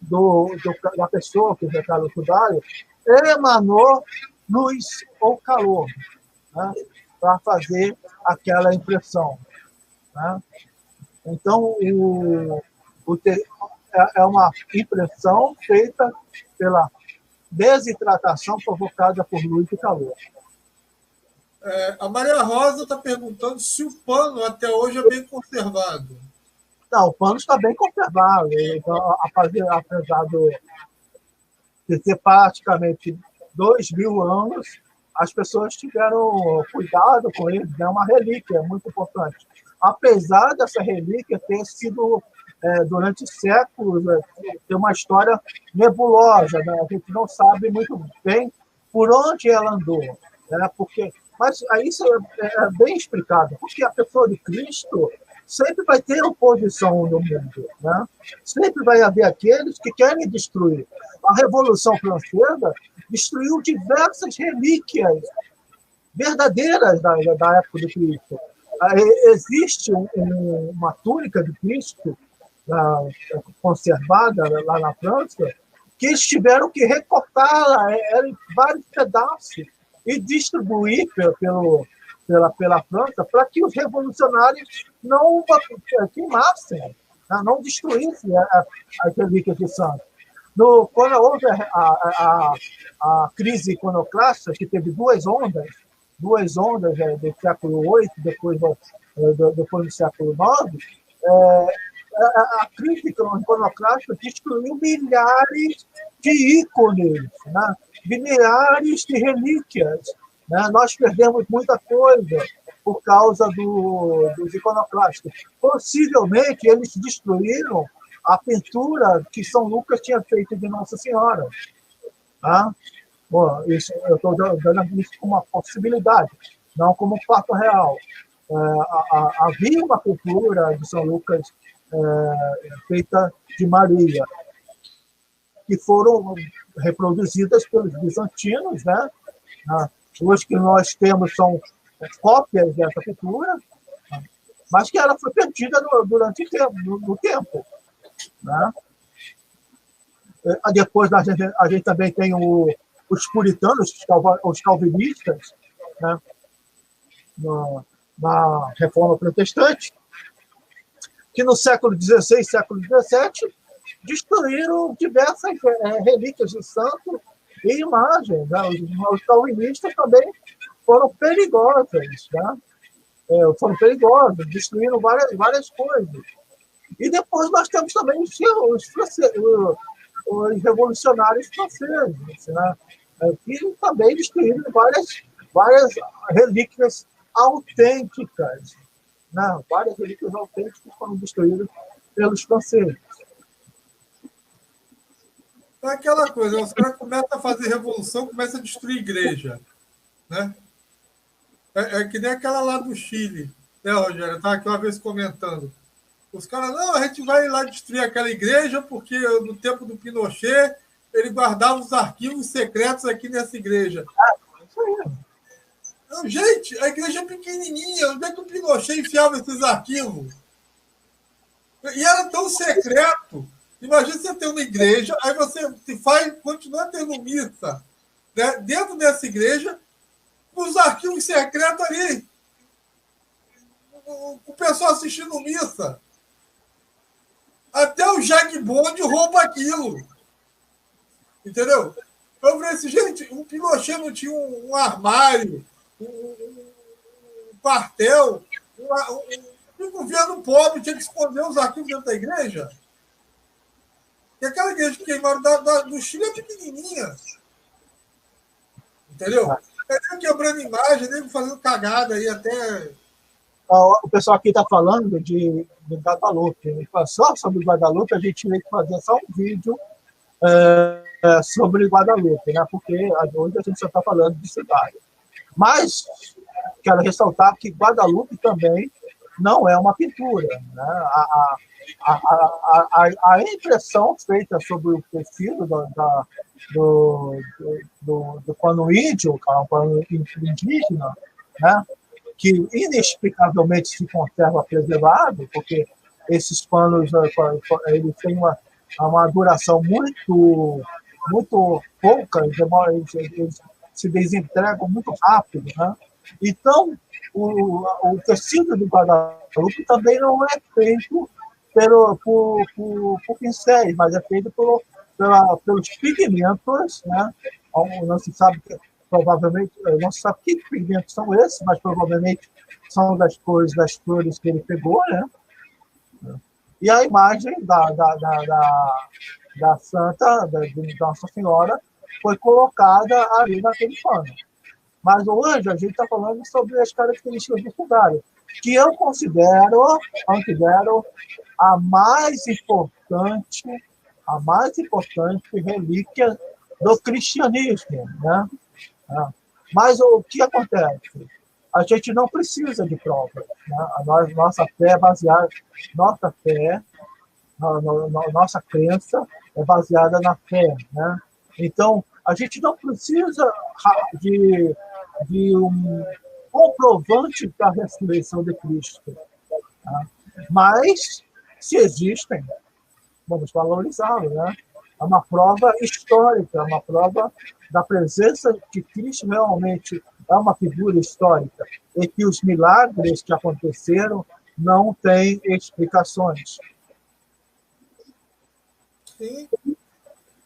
da pessoa que já está no sudário, ele emanou luz ou calor, né, para fazer aquela impressão. Né? Então, é uma impressão feita pela desidratação provocada por luz e calor. A Maria Rosa está perguntando se o pano até hoje é bem conservado. Não, o pano está bem conservado. Então, apesar de ter praticamente 2.000 anos, as pessoas tiveram cuidado com ele. É uma relíquia muito importante. Apesar dessa relíquia ter sido, durante séculos, ter uma história nebulosa, né? A gente não sabe muito bem por onde ela andou. Né? Mas isso é bem explicado, porque a pessoa de Cristo sempre vai ter oposição no mundo. Né? Sempre vai haver aqueles que querem destruir. A Revolução Francesa destruiu diversas relíquias verdadeiras da época de Cristo. Existe uma túnica de Cristo conservada lá na França, que eles tiveram que recortá-la em vários pedaços e distribuir pela França para que os revolucionários não queimassem, não destruíssem as relíquias de santos. Quando houve a crise iconoclasta, que teve duas ondas do século VIII, depois do século IX, a crise iconoclasta destruiu milhares de ícones, né? De milhares de relíquias. Né? Nós perdemos muita coisa por causa dos iconoclastas. Possivelmente, eles destruíram a pintura que São Lucas tinha feito de Nossa Senhora. Tá? Bom, eu estou dando isso como uma possibilidade, não como um fato real. Havia uma pintura de São Lucas feita de Maria, que foram reproduzidas pelos bizantinos, né? Hoje que nós temos são cópias dessa pintura, mas que ela foi perdida durante o tempo. Né? Depois a gente também tem os puritanos, os calvinistas, né? Na Reforma Protestante, que no século XVI, século XVII, destruíram diversas relíquias de santo e imagens. Né? Os calvinistas também foram perigosos. Né? Foram perigosos, destruíram várias coisas. E depois nós temos também os revolucionários franceses, né? Que também destruíram várias relíquias autênticas. Né? Várias relíquias autênticas foram destruídas pelos franceses. É aquela coisa, os caras começam a fazer revolução, começam a destruir igreja. Né? É que nem aquela lá do Chile, né, Rogério? Eu estava aqui uma vez comentando. Os caras, não, a gente vai lá destruir aquela igreja porque no tempo do Pinochet ele guardava os arquivos secretos aqui nessa igreja. Isso aí. Não, gente, a igreja é pequenininha. Onde é que o Pinochet enfiava esses arquivos? E era tão secreto. Imagina você ter uma igreja, aí você continua tendo missa, né, dentro dessa igreja, os arquivos secretos ali, o pessoal assistindo missa. Até o Jack Bond rouba aquilo. Entendeu? Eu falei assim, gente, o Pinochet não tinha um armário, um quartel, um governo pobre tinha que esconder os arquivos dentro da igreja. E aquela igreja que queimaram do Chile é pequenininha. Entendeu? nem quebrando imagem, nem fazendo cagada aí até. O pessoal aqui está falando de Guadalupe. Só sobre Guadalupe, a gente tem que fazer só um vídeo sobre Guadalupe, né? Porque hoje a gente só está falando de cidade. Mas quero ressaltar que Guadalupe também não é uma pintura. Né? A impressão feita sobre o tecido do pano índio, que é um pano indígena, né? Que inexplicavelmente se conserva preservado, porque esses panos eles têm uma duração muito pouca, eles se desintegram muito rápido. Né? Então, o tecido do Guadalupe também não é feito por pincéis, mas é feito pelos pigmentos, né? Não se sabe provavelmente, não se sabe que pigmentos são esses, mas provavelmente são das cores das flores que ele pegou, né? E a imagem da Santa, de Nossa Senhora, foi colocada ali naquele pano. Mas hoje a gente está falando sobre as características do sudário, que eu considero a mais importante relíquia do cristianismo, né? Mas o que acontece? A gente não precisa de provas. Né? Nossa fé é baseada, nossa crença é baseada na fé. Né? Então, a gente não precisa de um comprovante da ressurreição de Cristo. Tá? Mas, se existem, vamos valorizá-lo. Né? É uma prova histórica, é uma prova da presença de Cristo realmente é uma figura histórica e que os milagres que aconteceram não têm explicações. Sim.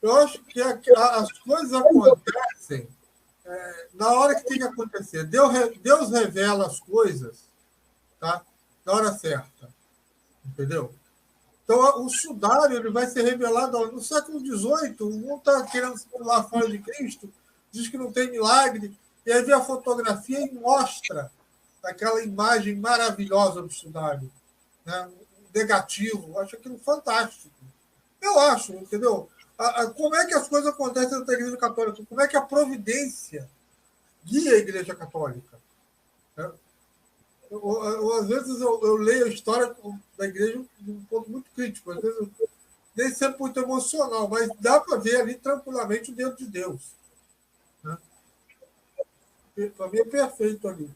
Eu acho que as coisas acontecem na hora que tem que acontecer. Deus revela as coisas, tá? Na hora certa. Entendeu? Então, o sudário ele vai ser revelado no século XVIII. O mundo está querendo se pular fora de Cristo, diz que não tem milagre, e aí vê a fotografia e mostra aquela imagem maravilhosa do sudário. Né? Negativo. Eu acho aquilo fantástico. Eu acho, entendeu? Como é que as coisas acontecem na Igreja Católica? Como é que a providência guia a Igreja Católica? Né? Às vezes eu leio a história da igreja de um ponto muito crítico, às vezes nem sempre muito emocional, mas dá para ver ali tranquilamente o dedo de Deus. Né? Para mim é perfeito ali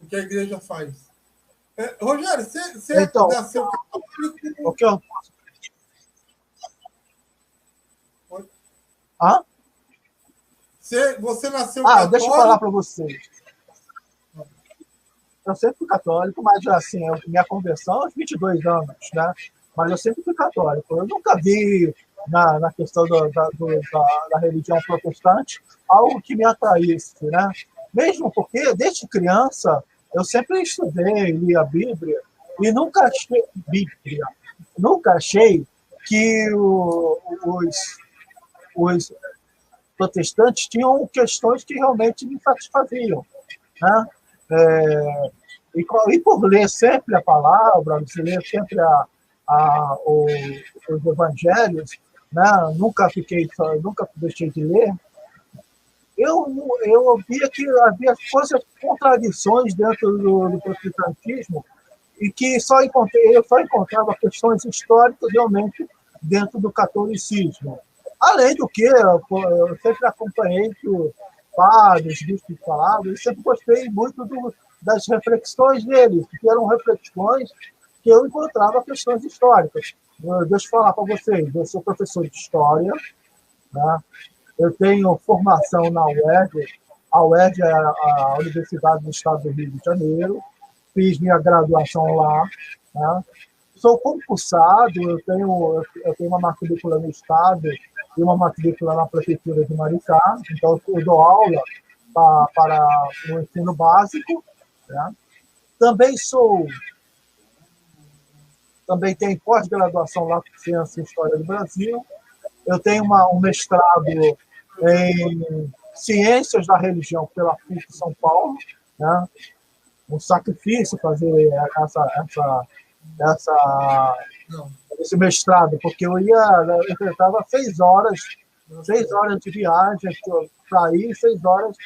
o que a igreja faz. Rogério, você então, nasceu católico? O que eu... Hã? Você nasceu católico? Deixa eu falar para vocês. Eu sempre fui católico, mas assim, minha conversão aos 22 anos, né? Mas eu sempre fui católico. Eu nunca vi na questão da religião protestante algo que me atraísse, né? Mesmo porque, desde criança, eu sempre estudei, li a Bíblia, e nunca achei que os protestantes tinham questões que realmente me satisfaziam, né? E por ler sempre a palavra, ler sempre os evangelhos, né? Nunca deixei de ler. Eu via que havia coisas, contradições dentro do protestantismo e que eu só encontrava questões históricas realmente dentro do catolicismo. Além do que, eu sempre acompanhei que os padres, bispos falavam, e sempre gostei muito das reflexões deles, que eram reflexões que eu encontrava questões históricas. Deixa eu falar para vocês, eu sou professor de história, né? Eu tenho formação na UERJ, a UERJ é a Universidade do Estado do Rio de Janeiro, fiz minha graduação lá, né? Sou concursado, eu tenho uma matrícula no Estado e uma matrícula na Prefeitura de Maricá, então eu dou aula para o ensino básico. Né? Também tenho pós-graduação lá com Ciência e História do Brasil. Eu tenho um mestrado Ciências da Religião pela PUC São Paulo, né? Um sacrifício fazer esse mestrado, porque eu enfrentava 6 horas de viagem para ir, 6 horas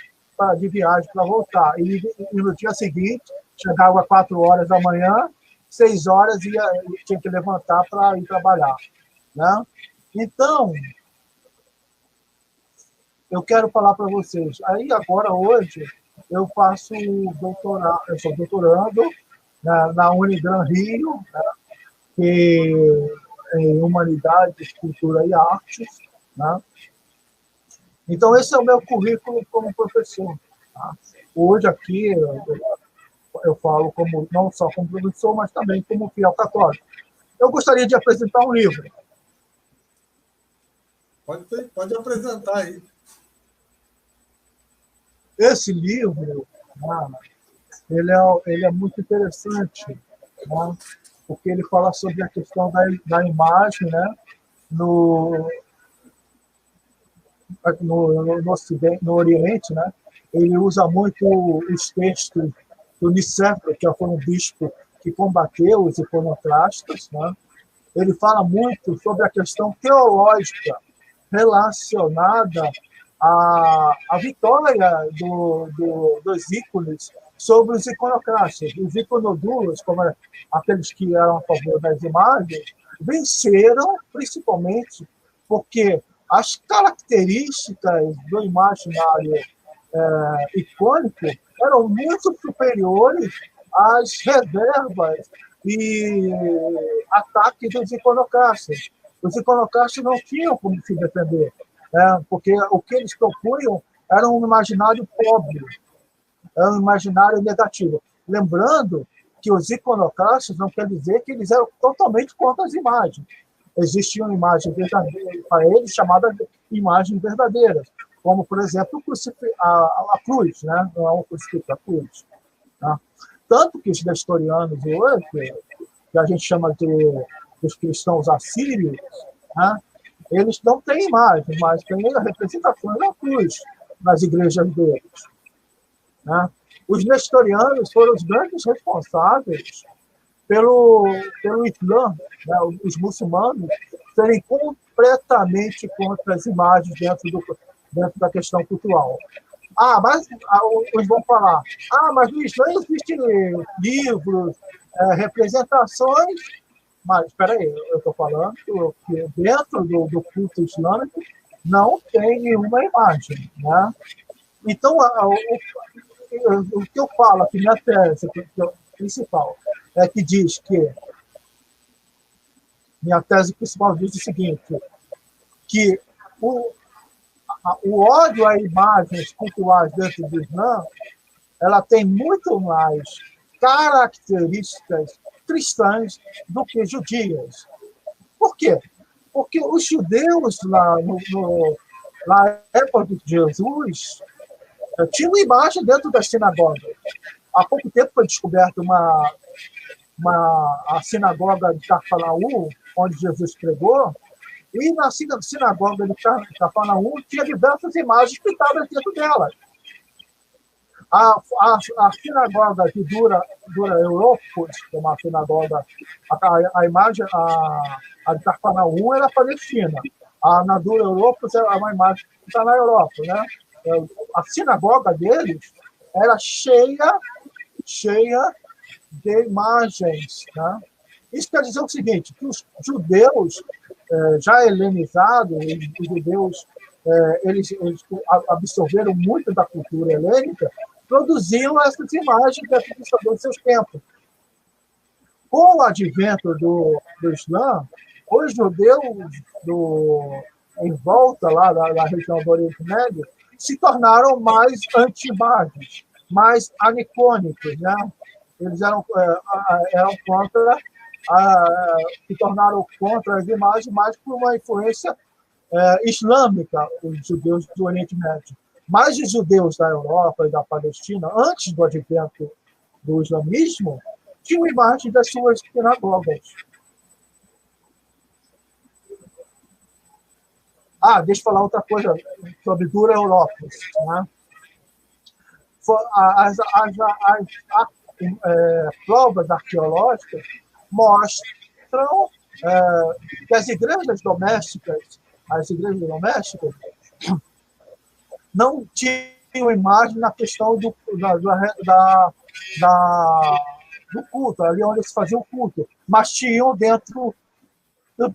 de viagem para voltar. E no dia seguinte, chegava às 4 horas da manhã, 6 horas tinha que levantar para ir trabalhar. Né? Então, eu quero falar para vocês. Aí, agora, hoje, eu faço doutorado, eu sou doutorando na Unigran Rio, né? Em Humanidades, Cultura e Artes. Né? Então, esse é o meu currículo como professor. Tá? Hoje, aqui, eu falo não só como professor, mas também como fiel católico. Eu gostaria de apresentar um livro. Pode apresentar aí. Esse livro, né, ele é muito interessante, né, porque ele fala sobre a questão da imagem, né, no Ocidente, no Oriente, né. Ele usa muito os textos do Nicéforo, que foi um bispo que combateu os iconoclastas, né. Ele fala muito sobre a questão teológica relacionada à vitória dos ícones sobre os iconoclastas. Os iconodulos, como aqueles que eram a favor das imagens, venceram principalmente porque as características do imaginário icônico eram muito superiores às reservas e ataques dos iconoclastas. Os iconoclastas não tinham como se defender, né? Porque o que eles propunham era um imaginário pobre, era um imaginário negativo. Lembrando que os iconoclastas não quer dizer que eles eram totalmente contra as imagens. Existiam imagens verdadeiras para eles, chamadas de imagens verdadeiras, como, por exemplo, a cruz, né? Não é um crucifixo, a cruz. Tá? Tanto que os nestorianos hoje, que a gente chama dos cristãos assírios, né? Eles não têm imagem, mas têm a representação da cruz nas igrejas deles. Né? Os nestorianos foram os grandes responsáveis pelo Islã, né? Os muçulmanos serem completamente contra as imagens dentro da questão cultural. Mas eles vão falar, mas no Islã existem livros, representações, mas espera aí, eu estou falando que dentro do culto islâmico não tem nenhuma imagem. Né? Então, o que eu falo aqui, minha tese principal, é que diz que minha tese principal diz o seguinte, que o ódio a imagens culturais dentro do Islã, ela tem muito mais características cristãs do que judias. Por quê? Porque os judeus, na época de Jesus, tinham imagem dentro das sinagogas. Há pouco tempo foi descoberta a sinagoga de Cafarnaum, onde Jesus pregou, e na sinagoga de Cafarnaum tinha diversas imagens pintadas dentro dela. A sinagoga de Dura Europos, que é uma sinagoga, a imagem a de Cafarnaum era palestina. Na Dura Europos é uma imagem que está na Europa. Né? A sinagoga deles era cheia de imagens. Né? Isso quer dizer o seguinte, que os judeus já helenizados, os judeus eles absorveram muito da cultura helênica, produziam essas imagens dos seus tempos. Com o advento do Islã, os judeus em volta lá da região do Oriente Médio se tornaram mais anti-imagens, mais anicônicos, né? Eles eram contra, se tornaram contra as imagens mais por uma influência islâmica, os judeus do Oriente Médio. Mas os judeus da Europa e da Palestina, antes do advento do islamismo, tinham imagens das suas sinagogas. Deixa eu falar outra coisa sobre Dura Europos. Né? As provas arqueológicas mostram que as igrejas domésticas não tinham imagem na questão do culto, ali onde se fazia o culto, mas tinham dentro do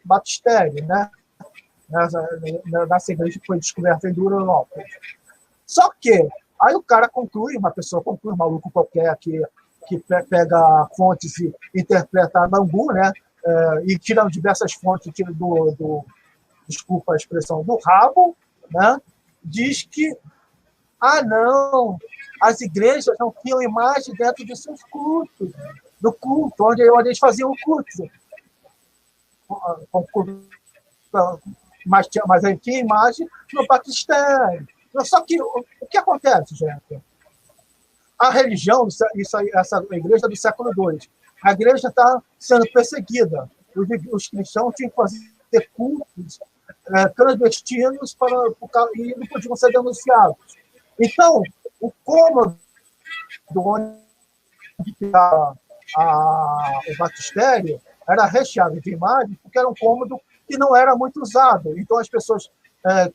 batistério, né? Nessa igreja que foi descoberta em Duranópolis. Só que, aí o cara conclui, uma pessoa conclui, um maluco qualquer que pega fontes e interpreta Nambu, né? E tira diversas fontes, tira desculpa a expressão, do rabo, né? Diz que, não, as igrejas não tinham imagem dentro dos seus cultos, do culto, onde eles faziam o culto. Mas aí tinha imagem no batistério. Só que o que acontece, gente? A religião, essa igreja do século II, a igreja está sendo perseguida. Os cristãos tinham que fazer cultos clandestinos e não podiam ser denunciados. Então, o cômodo onde o batistério era recheado de imagens, porque era um cômodo que não era muito usado. Então, as pessoas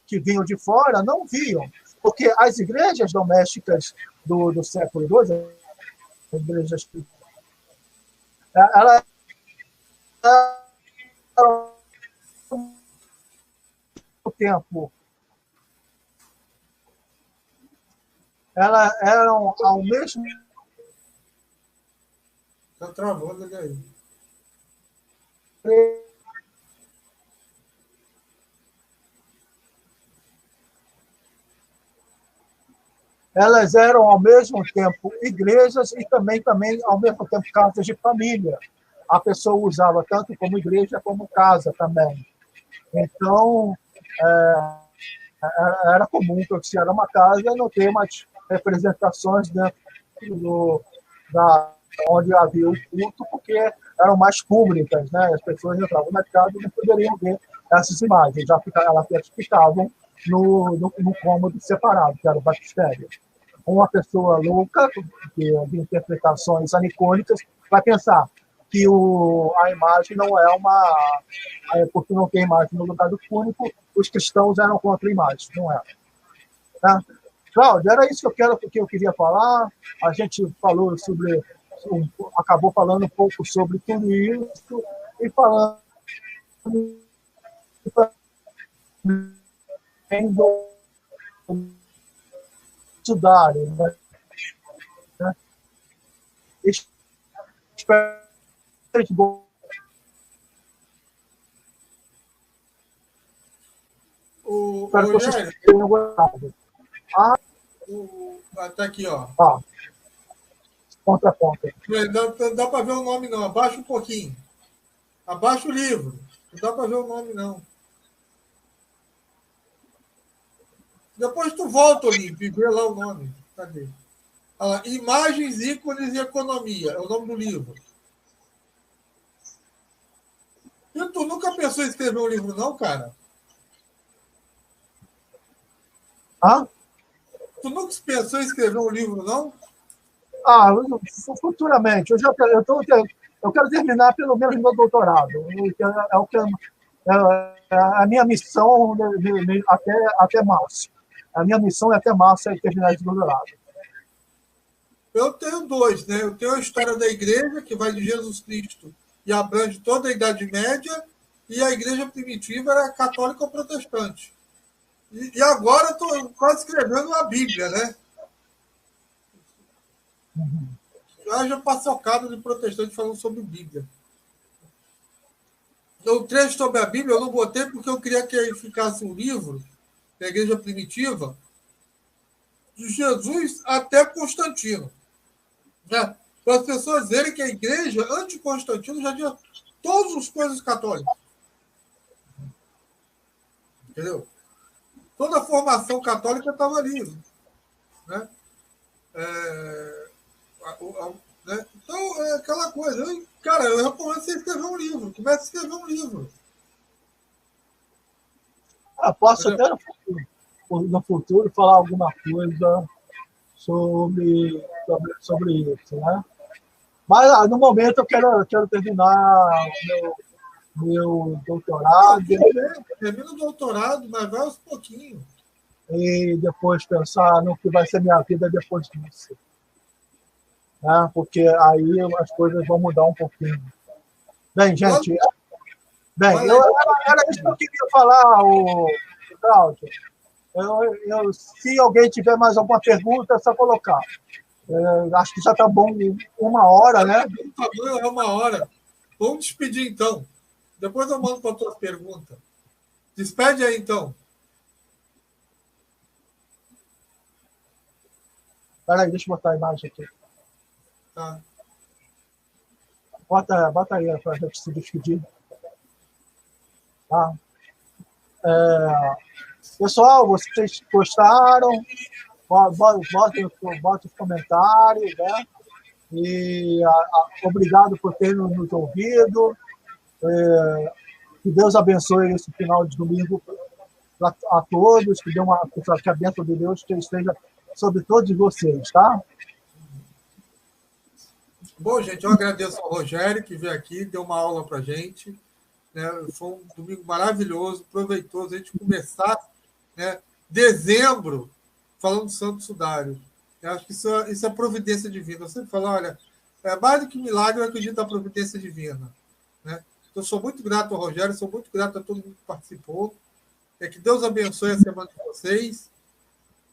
que vinham de fora não viam, porque as igrejas domésticas do século II, as igrejas, elas o tempo, elas eram ao mesmo. Está travando ele aí. Elas eram ao mesmo tempo igrejas e também ao mesmo tempo casas de família. A pessoa usava tanto como igreja como casa também. Então, era comum que se era uma casa não ter mais representações dentro onde havia o culto, porque eram mais públicas, né? As pessoas entravam na casa e não poderiam ver essas imagens, elas ficavam no cômodo separado, que era o batistério. Uma pessoa louca, de interpretações anicônicas, vai pensar que a imagem não é porque não tem imagem no lugar do túnico, os cristãos eram contra a imagem, não era. Tá? Cláudio, era isso que eu queria falar. A gente falou acabou falando um pouco sobre tudo isso e falando do estudarem, né? Espero que vocês tenham gostado. Tá aqui, ó. Ponta a ponta. Não dá para ver o nome, não. Abaixa um pouquinho. Abaixa o livro. Não dá para ver o nome, não. Depois tu volta, Olímpio, e vê lá o nome. Cadê? Olha lá, Imagens, ícones e economia. É o nome do livro. E tu nunca pensou em escrever um livro, não, cara? Tu nunca pensou em escrever um livro, não? Futuramente. Eu quero terminar pelo menos meu doutorado. É a minha missão até março. A minha missão é até março terminar esse doutorado. Eu tenho dois, né? Eu tenho a história da igreja, que vai de Jesus Cristo e abrange toda a Idade Média, e a igreja primitiva era católica ou protestante. E agora estou quase escrevendo a Bíblia, né? Já paçocado de protestante falando sobre Bíblia. O trecho sobre a Bíblia eu não botei porque eu queria que ficasse um livro da igreja primitiva de Jesus até Constantino. Né? Para as pessoas verem que a igreja, antes de Constantino, já tinha todas as coisas católicas. Entendeu? Toda a formação católica estava ali. Né? Né? Então, é aquela coisa. Cara, eu recomendo você escrever um livro. Comece a escrever um livro. Posso até no futuro falar alguma coisa sobre isso, né? Mas, no momento, eu quero terminar meu doutorado Termina o doutorado, mas vai aos pouquinhos. e depois pensar no que vai ser minha vida depois disso. Né? Porque aí as coisas vão mudar um pouquinho. Bem, gente, era isso que eu queria falar, Cláudio. Se alguém tiver mais alguma pergunta, é só colocar. Acho que já está bom 1 hora, né? É 1 hora. Vamos despedir, então. Depois eu mando para as tuas perguntas. Despede aí, então. Espera aí, deixa eu botar a imagem aqui. Tá. Bota aí para a gente se despedir. Tá? Pessoal, vocês gostaram? Bota os comentários, né? E obrigado por terem nos ouvido. Que Deus abençoe esse final de domingo a todos, que a bênção de Deus esteja sobre todos vocês, tá? Bom, gente, eu agradeço ao Rogério que veio aqui, deu uma aula para a gente. Né? Foi um domingo maravilhoso, proveitoso. A gente começar, né, dezembro falando do Santo Sudário. Eu acho que isso é providência divina. Eu sempre falo, olha, mais do que milagre, eu acredito na providência divina. Né? Então, sou muito grato ao Rogério, sou muito grato a todo mundo que participou. Que Deus abençoe a semana de vocês.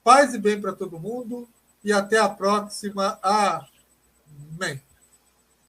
Paz e bem para todo mundo. E até a próxima. Amém.